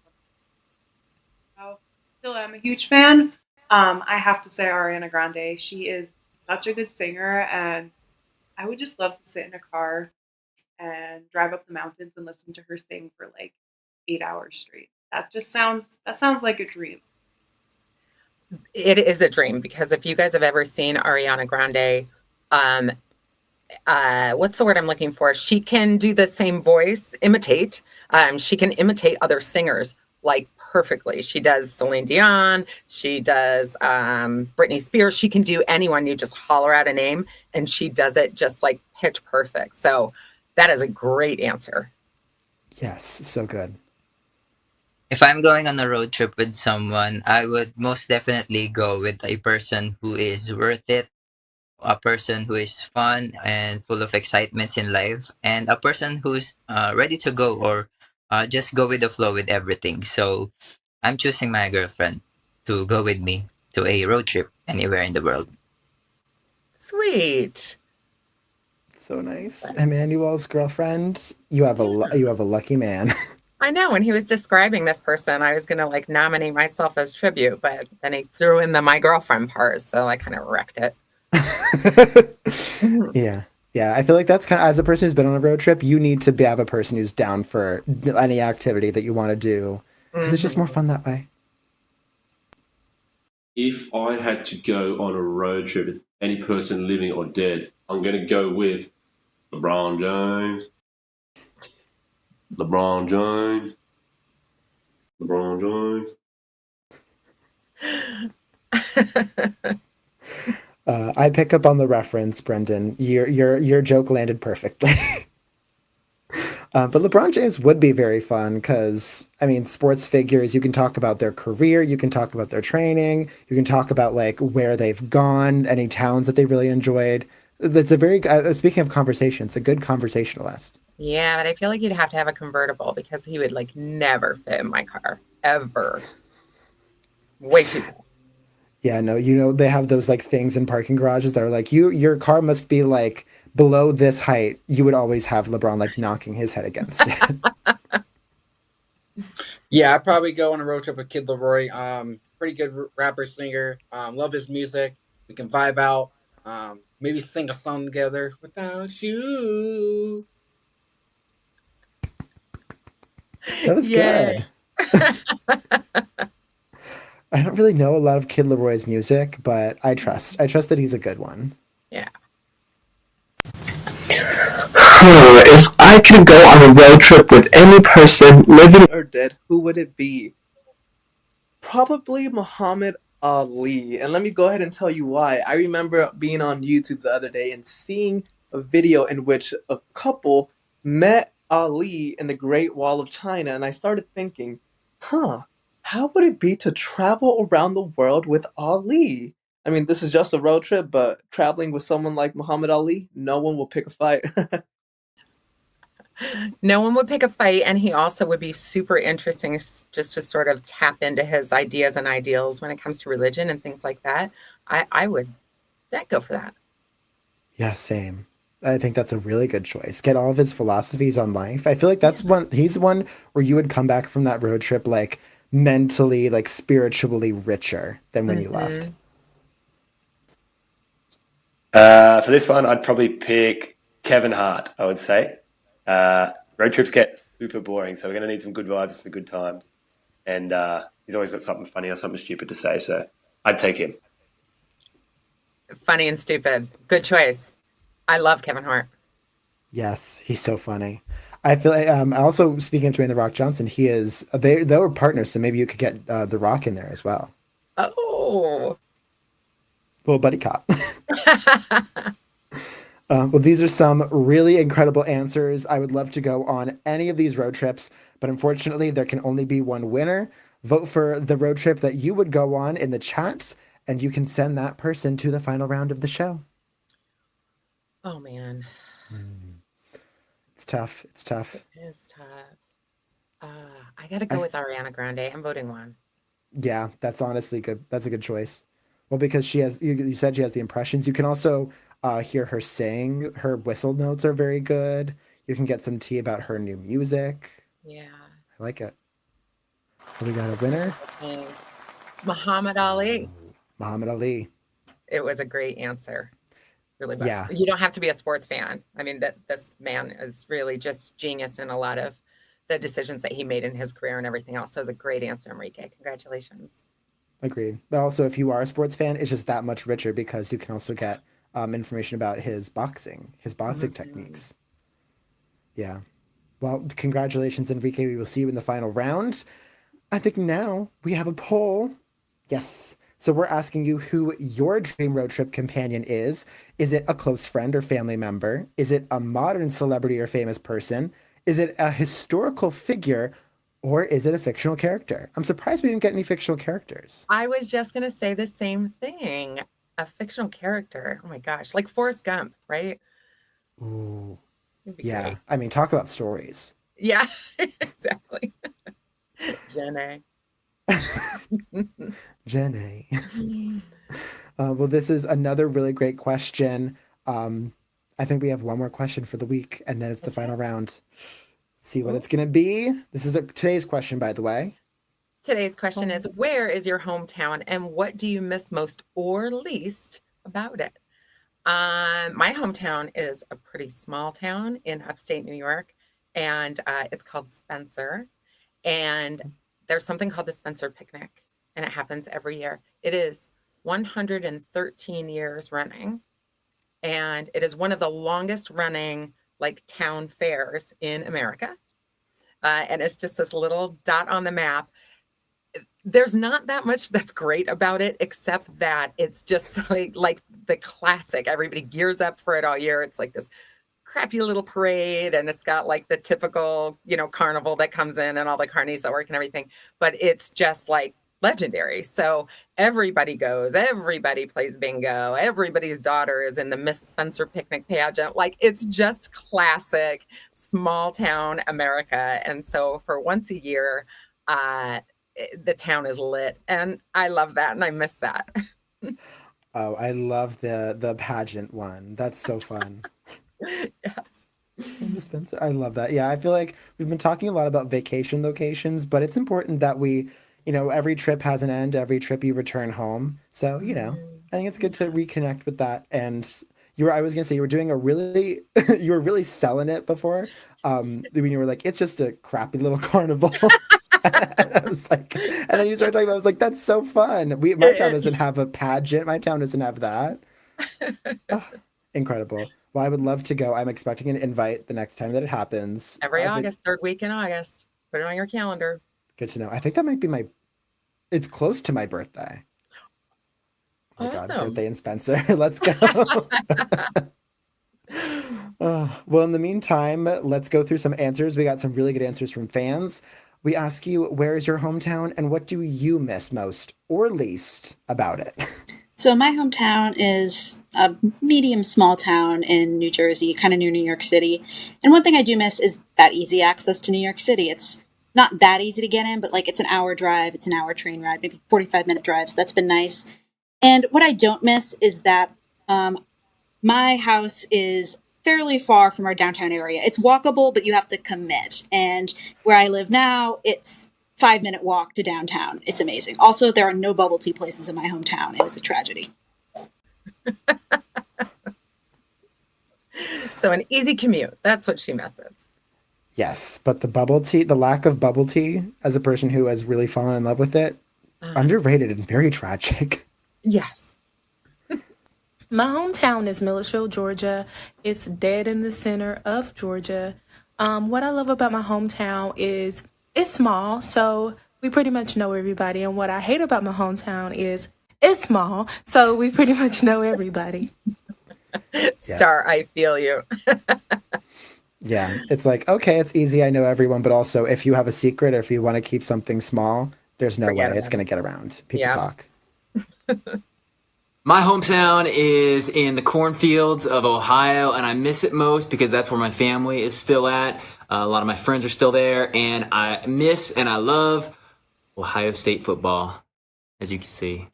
So, still am a huge fan. I have to say Ariana Grande. She is such a good singer, and I would just love to sit in a car and drive up the mountains and listen to her sing for like 8 hours straight. That sounds like a dream. It is a dream because if you guys have ever seen Ariana Grande, what's the word I'm looking for? She can do the same voice, imitate. She can imitate other singers like perfectly. She does Celine Dion. She does Britney Spears. She can do anyone. You just holler out a name and she does it just like pitch perfect. So that is a great answer. Yes, so good. If I'm going on a road trip with someone, I would most definitely go with a person who is worth it, a person who is fun and full of excitements in life, and a person who's ready to go or just go with the flow with everything. So I'm choosing my girlfriend to go with me to a road trip anywhere in the world. Sweet. So nice. Emmanuel's girlfriend, you have a lucky man. I know. When he was describing this person, I was going to like nominate myself as tribute, but then he threw in the my girlfriend part. So I kind of wrecked it. Yeah. Yeah. I feel like that's kind of, as a person who's been on a road trip, you need to have a person who's down for any activity that you want to do because it's just more fun that way. If I had to go on a road trip with any person living or dead, I'm going to go with LeBron James. LeBron James. LeBron James. I pick up on the reference, Brendan. Your joke landed perfectly. But LeBron James would be very fun because, I mean, sports figures, you can talk about their career, you can talk about their training, you can talk about like where they've gone, any towns that they really enjoyed. That's a very, speaking of conversations, a good conversationalist. Yeah, but I feel like you'd have to have a convertible because he would like never fit in my car ever. Way too big. Yeah, no, they have those like things in parking garages that are like your car must be like below this height. You would always have LeBron like knocking his head against it. Yeah, I'd probably go on a road trip with Kid Leroy. Pretty good rapper, singer. Love his music. We can vibe out. Maybe sing a song together. Without you. That was good. I don't really know a lot of Kid Leroy's music, but I trust that he's a good one. Yeah. If I could go on a road trip with any person, living or dead, who would it be? Probably Muhammad Ali. And let me go ahead and tell you why. I remember being on YouTube the other day and seeing a video in which a couple met Ali in the Great Wall of China. And I started thinking, how would it be to travel around the world with Ali? I mean, this is just a road trip, but traveling with someone like Muhammad Ali, no one will pick a fight. No one would pick a fight, and he also would be super interesting just to sort of tap into his ideas and ideals when it comes to religion and things like that. I would go for that. Yeah, same. I think that's a really good choice. Get all of his philosophies on life. I feel like that's one, he's one where you would come back from that road trip like mentally, like spiritually richer than when you left. For this one, I'd probably pick Kevin Hart, I would say. Road trips get super boring, so we're going to need some good vibes, some good times. And he's always got something funny or something stupid to say, so I'd take him. Funny and stupid. Good choice. I love Kevin Hart. Yes, he's so funny. I feel like, also speaking of Dwayne The Rock Johnson, they were partners, so maybe you could get The Rock in there as well. Oh, little buddy cop. Well, these are some really incredible answers. I would love to go on any of these road trips, but unfortunately, there can only be one winner. Vote for the road trip that you would go on in the chat, and you can send that person to the final round of the show. Oh, man. It's tough. It's tough. It is tough. I got to go with Ariana Grande. I'm voting one. Yeah, that's honestly good. That's a good choice. Well, because she has, you said she has the impressions. You can also hear her sing. Her whistle notes are very good. You can get some tea about her new music. Yeah. I like it. Well, we got a winner. Okay. Muhammad Ali. Muhammad Ali. It was a great answer. Really was. Yeah. You don't have to be a sports fan. I mean, this man is really just genius in a lot of the decisions that he made in his career and everything else. So it was a great answer, Enrique. Congratulations. Agreed. But also, if you are a sports fan, it's just that much richer because you can also get information about his boxing techniques. Yeah. Well, congratulations, Enrique. We will see you in the final round. I think now we have a poll. Yes. So we're asking you who your dream road trip companion is. Is it a close friend or family member? Is it a modern celebrity or famous person? Is it a historical figure? Or is it a fictional character? I'm surprised we didn't get any fictional characters. I was just going to say the same thing. A fictional character. Oh my gosh. Like Forrest Gump, right? Ooh. Yeah. Great. I mean, talk about stories. Yeah, exactly. Jenny. Jenny. Well, this is another really great question. I think we have one more question for the week, and then it's the final round. Let's see what it's going to be. This is today's question, by the way. Today's question is, where is your hometown and what do you miss most or least about it? My hometown is a pretty small town in upstate New York, and it's called Spencer. And there's something called the Spencer Picnic, and it happens every year. It is 113 years running, and it is one of the longest running like town fairs in America. And it's just this little dot on the map. There's not that much that's great about it, except that it's just like the classic. Everybody gears up for it all year. It's like this crappy little parade, and it's got like the typical, carnival that comes in and all the carnies that work and everything. But it's just like legendary. So everybody goes, everybody plays bingo, everybody's daughter is in the Miss Spencer Picnic pageant. Like, it's just classic small town America. And so for once a year, the town is lit, and I love that, and I miss that. Oh, I love the pageant one. That's so fun. Yes. Spencer, I love that. Yeah, I feel like we've been talking a lot about vacation locations, but it's important that we, every trip has an end. Every trip you return home. So, I think it's good to reconnect with that. And I was gonna say you were doing you were really selling it before. When you were like, it's just a crappy little carnival. I was like, and then you started talking about, I was like, that's so fun. My town doesn't have a pageant. My town doesn't have that. Oh, incredible. Well, I would love to go. I'm expecting an invite the next time that it happens. Every August, third week in August. Put it on your calendar. Good to know. I think that might be it's close to my birthday. Oh my God, Awesome. birthday in Spencer. Let's go. Well, in the meantime, let's go through some answers. We got some really good answers from fans. We ask you, where is your hometown and what do you miss most or least about it? So my hometown is a medium small town in New Jersey, kind of near New York City. And one thing I do miss is that easy access to New York City. It's not that easy to get in, but like it's an hour drive, it's an hour train ride, maybe 45-minute drive. So that's been nice. And what I don't miss is that my house is fairly far from our downtown area. It's walkable, but you have to commit. And where I live now, it's 5-minute walk to downtown. It's amazing. Also, there are no bubble tea places in my hometown, and it's a tragedy. So an easy commute. That's what she misses. Yes, but the lack of bubble tea, as a person who has really fallen in love with it, underrated and very tragic. Yes. My hometown is Milledgeville, Georgia. It's dead in the center of Georgia. What I love about my hometown is it's small, so we pretty much know everybody. And what I hate about my hometown is it's small, so we pretty much know everybody. Star, I feel you. Yeah, it's like, okay, it's easy. I know everyone, but also if you have a secret or if you want to keep something small, there's no way it's going to get around. People talk. My hometown is in the cornfields of Ohio, and I miss it most because that's where my family is still at. A lot of my friends are still there, and I miss and I love Ohio State football, as you can see.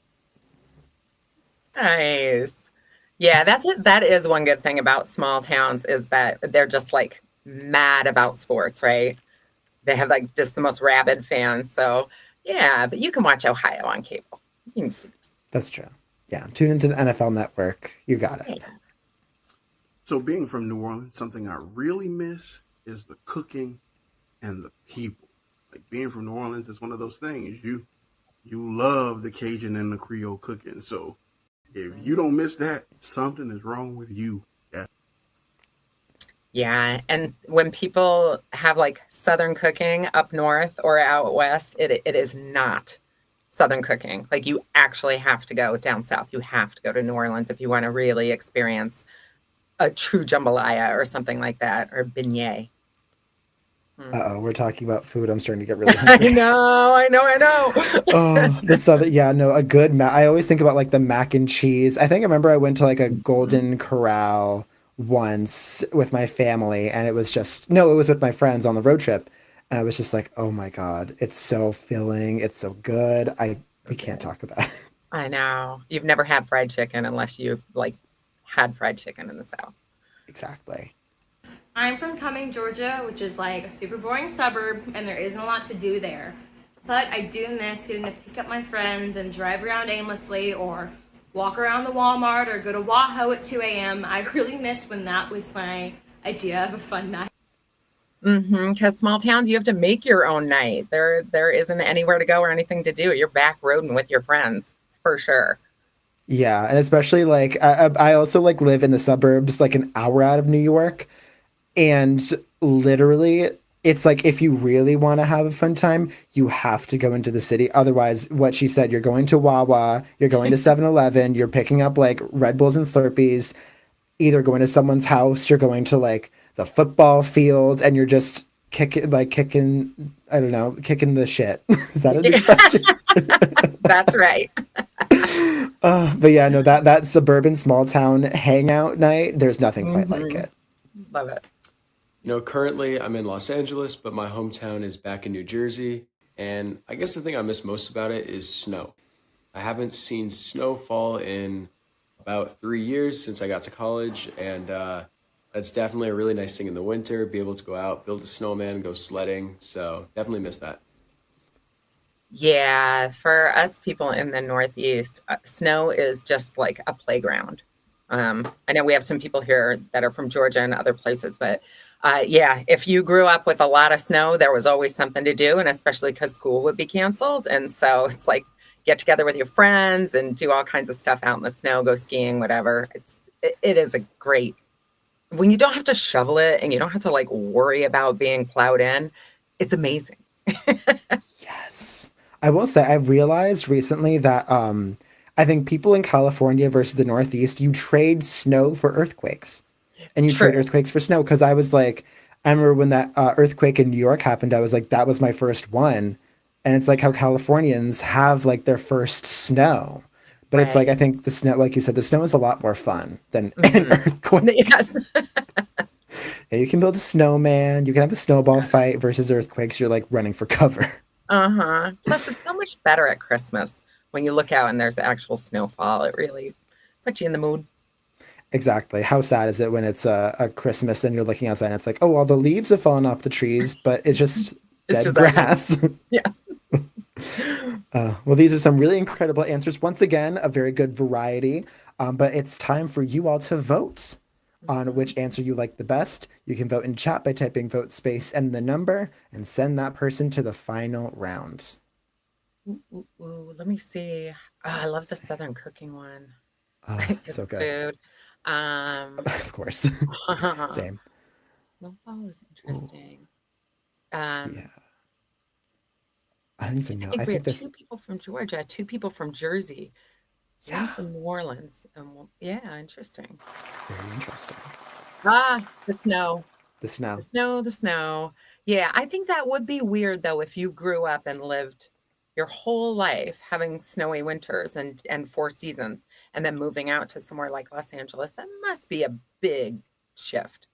Nice. Yeah, that's it. That is one good thing about small towns is that they're just like mad about sports, right? They have like just the most rabid fans. So yeah, but you can watch Ohio on cable. That's true. Yeah, tune into the NFL Network. You got it. So being from New Orleans, something I really miss is the cooking and the people. Like being from New Orleans is one of those things. You love the Cajun and the Creole cooking. So if you don't miss that, something is wrong with you. Yeah, and when people have like Southern cooking up north or out west, it is not Southern cooking. Like you actually have to go down south. You have to go to New Orleans if you want to really experience a true jambalaya or something like that, or beignet. We're talking about food. I'm starting to get really hungry. I know. Oh, the southern, yeah, no, a good I always think about like the mac and cheese. I think I remember I went to like a Golden Corral once with my family, and it was with my friends on the road trip. And I was just like, oh my God, it's so filling. It's so good. We can't talk about it. I know. You've never had fried chicken unless you've like had fried chicken in the South. Exactly. I'm from Cumming, Georgia, which is like a super boring suburb, and there isn't a lot to do there. But I do miss getting to pick up my friends and drive around aimlessly or walk around the Walmart or go to Wahoo at 2 a.m. I really miss when that was my idea of a fun night. Because small towns, you have to make your own night. There isn't anywhere to go or anything to do. You're back roading with your friends for sure. Yeah, and especially like I also like live in the suburbs, like an hour out of New York, and literally it's like if you really want to have a fun time, you have to go into the city. Otherwise, what she said, you're going to Wawa, you're going to 7-Eleven, you're picking up like Red Bulls and Slurpees, either going to someone's house, you're going to like the football field, and you're just kicking the shit. Is that an expression? That's right. But yeah, no, that suburban small town hangout night, there's nothing quite like it. Love it. Currently I'm in Los Angeles, but my hometown is back in New Jersey. And I guess the thing I miss most about it is snow. I haven't seen snow fall in about 3 years since I got to college. And that's definitely a really nice thing in the winter, be able to go out, build a snowman, go sledding. So definitely miss that. Yeah, for us people in the Northeast, snow is just like a playground. I know we have some people here that are from Georgia and other places, but yeah, if you grew up with a lot of snow, there was always something to do, and especially because school would be canceled. And so it's like get together with your friends and do all kinds of stuff out in the snow, go skiing, whatever. It is a great, when you don't have to shovel it and you don't have to like worry about being plowed in, it's amazing. Yes. I will say, I've realized recently that I think people in California versus the Northeast, you trade snow for earthquakes, and you trade True. earthquakes for snow. Because I was like, I remember when that earthquake in New York happened, I was like, that was my first one, and it's like how Californians have like their first snow. But it's like I Right. think the snow, like you said, the snow is a lot more fun than an earthquake. Yes. Yeah, you can build a snowman, you can have a snowball fight versus earthquakes. You're like running for cover. Uh-huh. Plus, it's so much better at Christmas when you look out and there's actual snowfall. It really puts you in the mood. Exactly. How sad is it when it's a Christmas and you're looking outside and it's like, oh, all the leaves have fallen off the trees, but it's just It's dead just grass. Yeah. Well, these are some really incredible answers. Once again, a very good variety. But it's time for you all to vote on which answer you like the best. You can vote in chat by typing vote space and the number and send that person to the final round. Ooh, let me see. I love the Southern cooking one. Oh, 'Cause so it's good. food. Of course. Same. Snowfall is interesting. Yeah. I don't even know. I think I we think have this. 2 people from Georgia, 2 people from Jersey, 1 from New Orleans, and yeah, interesting. Very interesting. The snow. The snow. The snow, the snow. Yeah, I think that would be weird though if you grew up and lived your whole life having snowy winters and 4 seasons, and then moving out to somewhere like Los Angeles. That must be a big shift.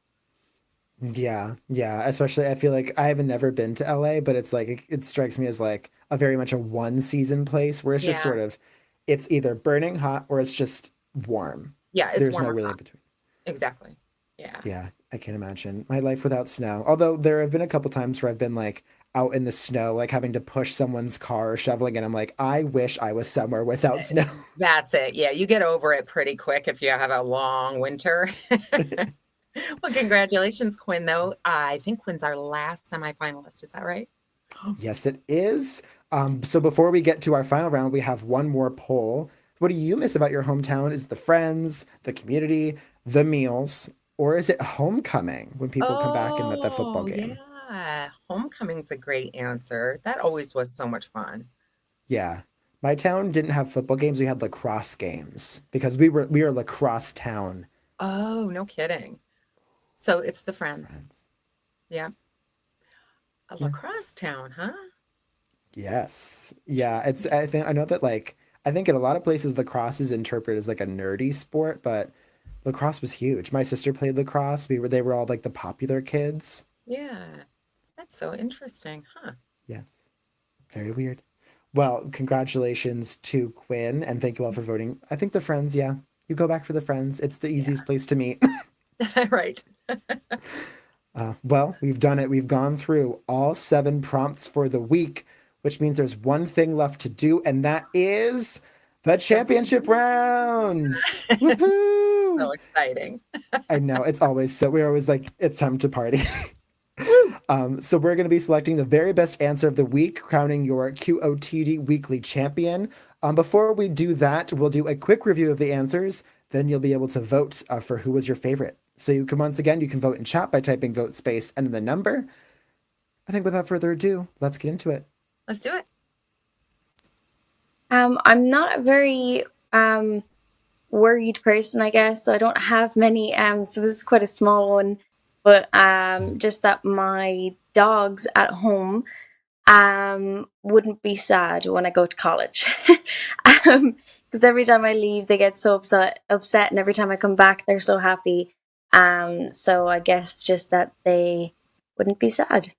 Yeah, yeah. Especially, I feel like I haven't never been to LA, but it's like it strikes me as like a very much a one season place where it's just Yeah. sort of it's either burning hot or it's just warm. Yeah, it's There's warm no or really in hot. between. Exactly. Yeah. Yeah, I can't imagine my life without snow. Although there have been a couple times where I've been like out in the snow, like having to push someone's car or shoveling, and I'm like, I wish I was somewhere without snow. That's it. Yeah, you get over it pretty quick if you have a long winter. Well, congratulations, Quinn, though. I think Quinn's our last semifinalist. Is that right? Yes, it is. So before we get to our final round, we have one more poll. What do you miss about your hometown? Is it the friends, the community, the meals, or is it homecoming when people come back and at the football game? Yeah. Homecoming's a great answer. That always was so much fun. Yeah. My town didn't have football games. We had lacrosse games because we were a lacrosse town. Oh, no kidding. So it's the friends. Yeah. A lacrosse town, huh? Yes. Yeah, I know that like I think in a lot of places lacrosse is interpreted as like a nerdy sport, but lacrosse was huge. My sister played lacrosse. They were all like the popular kids. Yeah. That's so interesting, huh? Yes. Very weird. Well, congratulations to Quinn and thank you all for voting. I think the friends, yeah. You go back for the friends. It's the easiest place to meet. Right. Well, we've done it. We've gone through all 7 prompts for the week, which means there's one thing left to do, and that is the championship round. Woohoo! So exciting. I know it's always so. We're always like, it's time to party. So we're going to be selecting the very best answer of the week, crowning your QOTD weekly champion. Before we do that, we'll do a quick review of the answers. Then you'll be able to vote for who was your favorite. So you can once again, you can vote in chat by typing vote space and then the number. I think without further ado, let's get into it. Let's do it. I'm not a very worried person, I guess, so I don't have many. So this is quite a small one, but just that my dogs at home wouldn't be sad when I go to college. Because every time I leave, they get so upset, and every time I come back, they're so happy. So I guess just that they wouldn't be sad.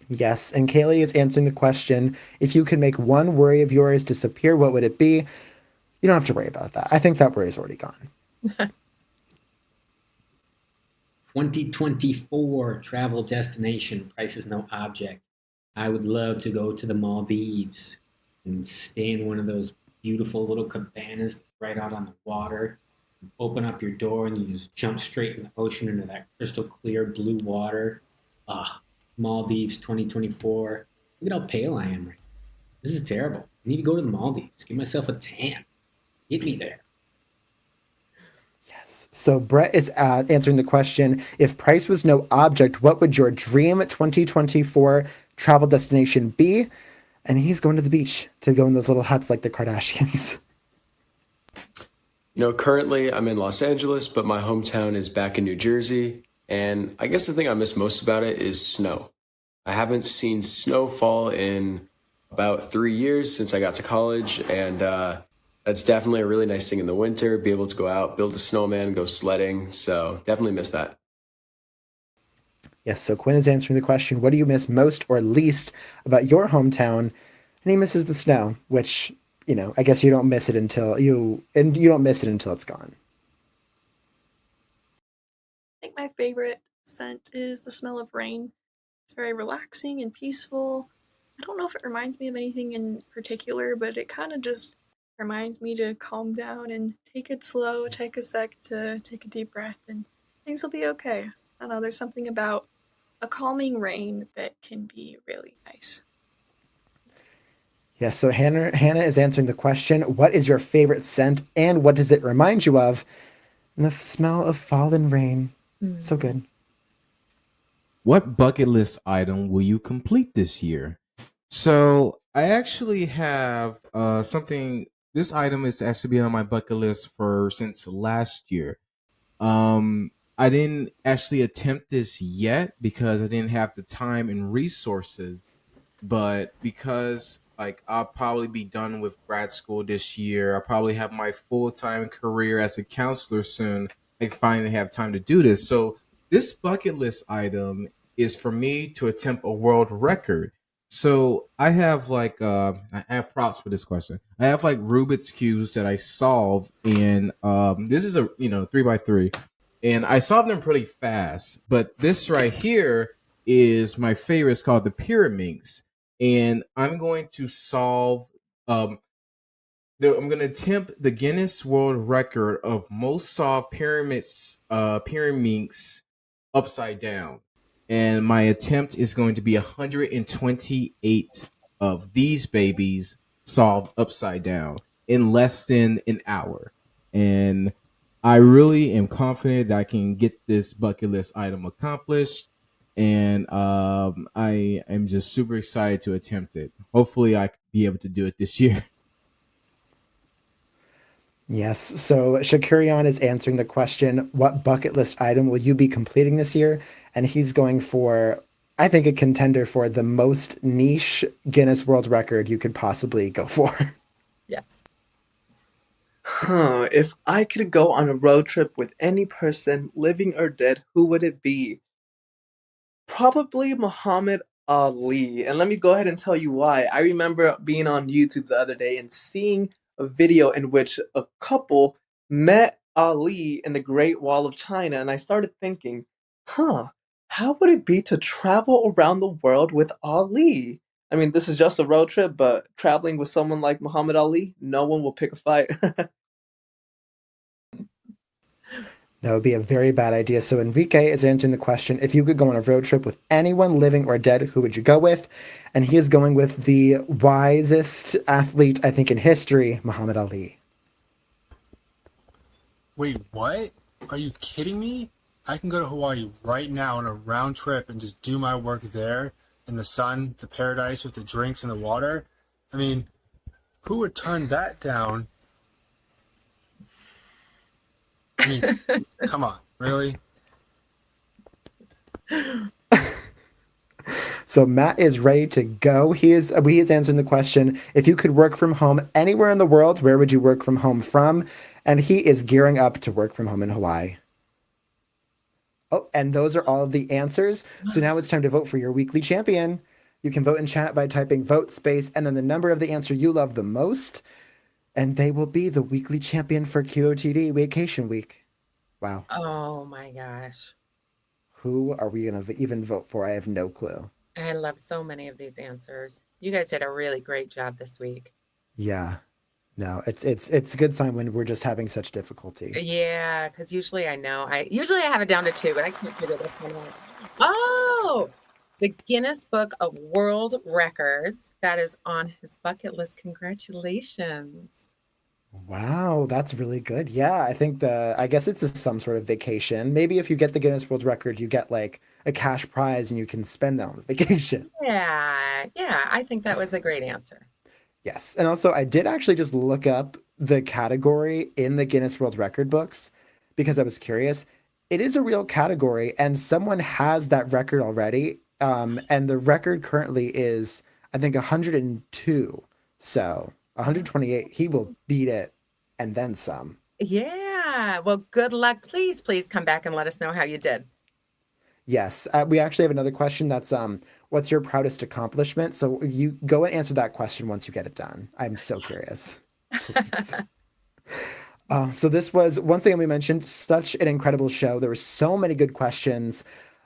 Yes, and Kaylee is answering the question, if you could make one worry of yours disappear, what would it be? You don't have to worry about that. I think that worry is already gone. 2024 travel destination, price is no object. I would love to go to the Maldives and stay in one of those beautiful little cabanas right out on the water. Open up your door and you just jump straight in the ocean into that crystal clear blue water. Maldives 2024. Look at how pale I am right now. This is terrible. I need to go to the Maldives. Give myself a tan. Get me there. So Brett is answering the question, if price was no object, what would your dream 2024 travel destination be? And he's going to the beach to go in those little huts like the Kardashians. Currently I'm in Los Angeles, but my hometown is back in New Jersey. And I guess the thing I miss most about it is snow. I haven't seen snow fall in about 3 years since I got to college. And that's definitely a really nice thing in the winter, be able to go out, build a snowman, go sledding. So definitely miss that. Yes, so Quinn is answering the question, what do you miss most or least about your hometown? And he misses the snow, which, I guess you don't miss it until you don't miss it until it's gone. I think my favorite scent is the smell of rain. It's very relaxing and peaceful. I don't know if it reminds me of anything in particular, but it kind of just reminds me to calm down and take it slow, take a sec to take a deep breath, and things will be okay. I don't know, there's something about a calming rain that can be really nice. Yes, so Hannah is answering the question, what is your favorite scent and what does it remind you of? And the smell of fallen rain. So good. What bucket list item will you complete this year? So I actually have something. This item is actually been on my bucket list since last year. I didn't actually attempt this yet because I didn't have the time and resources. But because I'll probably be done with grad school this year, I'll probably have my full-time career as a counselor soon. I finally have time to do this. So this bucket list item is for me to attempt a world record. So I have I have props for this question. I have Rubik's cubes that I solve, and this is a 3x3, and I solve them pretty fast. But this right here is my favorite. It's called the Pyraminx, and I'm going to solve. I'm going to attempt the Guinness World Record of most solved Pyraminx upside down, and my attempt is going to be 128 of these babies solved upside down in less than an hour. And I really am confident that I can get this bucket list item accomplished. And I am just super excited to attempt it. Hopefully I can be able to do it this year. Yes, so Shakurian is answering the question, what bucket list item will you be completing this year? And he's going for, I think, a contender for the most niche Guinness World Record you could possibly go for. Yes. If I could go on a road trip with any person, living or dead, who would it be? Probably Muhammad Ali. And let me go ahead and tell you why. I remember being on YouTube the other day and seeing a video in which a couple met Ali in the Great Wall of China, and I started thinking, how would it be to travel around the world with Ali? I mean, this is just a road trip, but traveling with someone like Muhammad Ali, no one will pick a fight. That would be a very bad idea. So Enrique is answering the question, if you could go on a road trip with anyone living or dead, who would you go with? And he is going with the wisest athlete, I think, in history, Muhammad Ali. Wait, what? Are you kidding me? I can go to Hawaii right now on a round trip and just do my work there in the sun, the paradise with the drinks and the water. I mean, who would turn that down? I mean, come on, really? So Matt is ready to go. He is answering the question, if you could work from home anywhere in the world, where would you work from home from? And he is gearing up to work from home in Hawaii. Oh, and those are all of the answers. So now it's time to vote for your weekly champion. You can vote in chat by typing vote space and then the number of the answer you love the most. And they will be the weekly champion for QOTD Vacation Week. Wow. Oh my gosh. Who are we going to even vote for? I have no clue. I love so many of these answers. You guys did a really great job this week. Yeah. No, it's a good sign when we're just having such difficulty. Yeah, because usually I have it down to 2, but I can't figure this one out. Oh, the Guinness Book of World Records. That is on his bucket list. Congratulations. Wow, that's really good. Yeah, I guess it's some sort of vacation. Maybe if you get the Guinness World Record, you get like a cash prize and you can spend that on vacation. Yeah, yeah, I think that was a great answer. Yes. And also, I did actually just look up the category in the Guinness World Record books because I was curious. It is a real category, and someone has that record already. And the record currently is, I think, 102. So 128. He will beat it and then some. Yeah. Well, good luck. Please, please come back and let us know how you did. Yes. We actually have another question that's what's your proudest accomplishment? So you go and answer that question once you get it done. I'm so curious. Please. So this was, once again, we mentioned such an incredible show. There were so many good questions.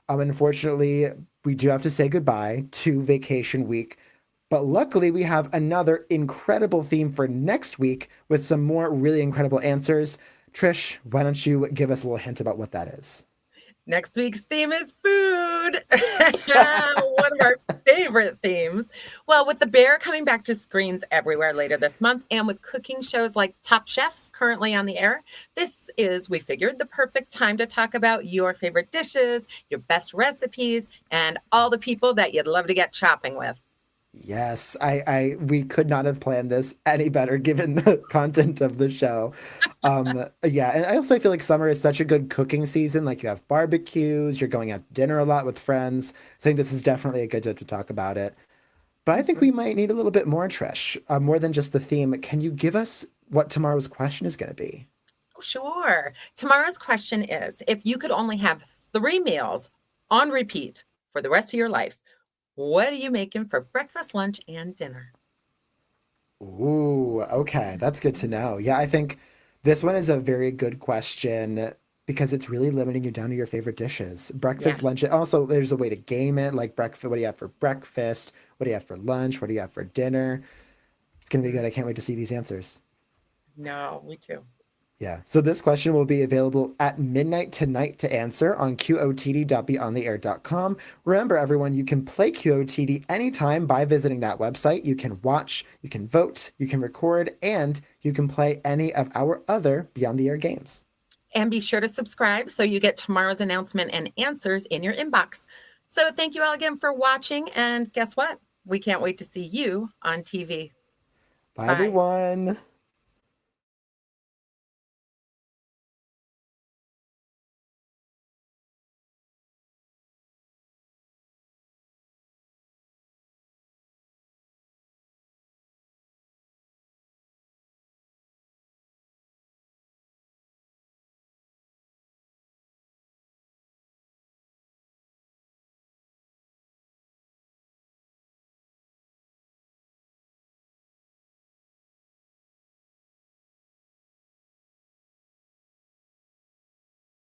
Unfortunately, we do have to say goodbye to vacation week. But luckily, we have another incredible theme for next week with some more really incredible answers. Trish, why don't you give us a little hint about what that is? Next week's theme is food. One of our favorite themes. Well, with The Bear coming back to screens everywhere later this month, and with cooking shows like Top Chef currently on the air, this is, we figured, the perfect time to talk about your favorite dishes, your best recipes, and all the people that you'd love to get chopping with. Yes, we could not have planned this any better given the content of the show. Yeah, and I also feel like summer is such a good cooking season. Like you have barbecues, you're going out to dinner a lot with friends. So I think this is definitely a good time to talk about it. But I think we might need a little bit more, Trish, more than just the theme. Can you give us what tomorrow's question is going to be? Sure. Tomorrow's question is, if you could only have 3 meals on repeat for the rest of your life, what are you making for breakfast, lunch, and dinner? Ooh, okay. That's good to know. Yeah, I think this one is a very good question because it's really limiting you down to your favorite dishes. Breakfast, lunch, and also there's a way to game it, like breakfast. What do you have for breakfast? What do you have for lunch? What do you have for dinner? It's gonna be good. I can't wait to see these answers. No, me too. Yeah. So this question will be available at midnight tonight to answer on QOTD.beyondtheair.com. Remember, everyone, you can play QOTD anytime by visiting that website. You can watch, you can vote, you can record, and you can play any of our other Beyond the Air games. And be sure to subscribe so you get tomorrow's announcement and answers in your inbox. So thank you all again for watching. And guess what? We can't wait to see you on TV. Bye. Everyone.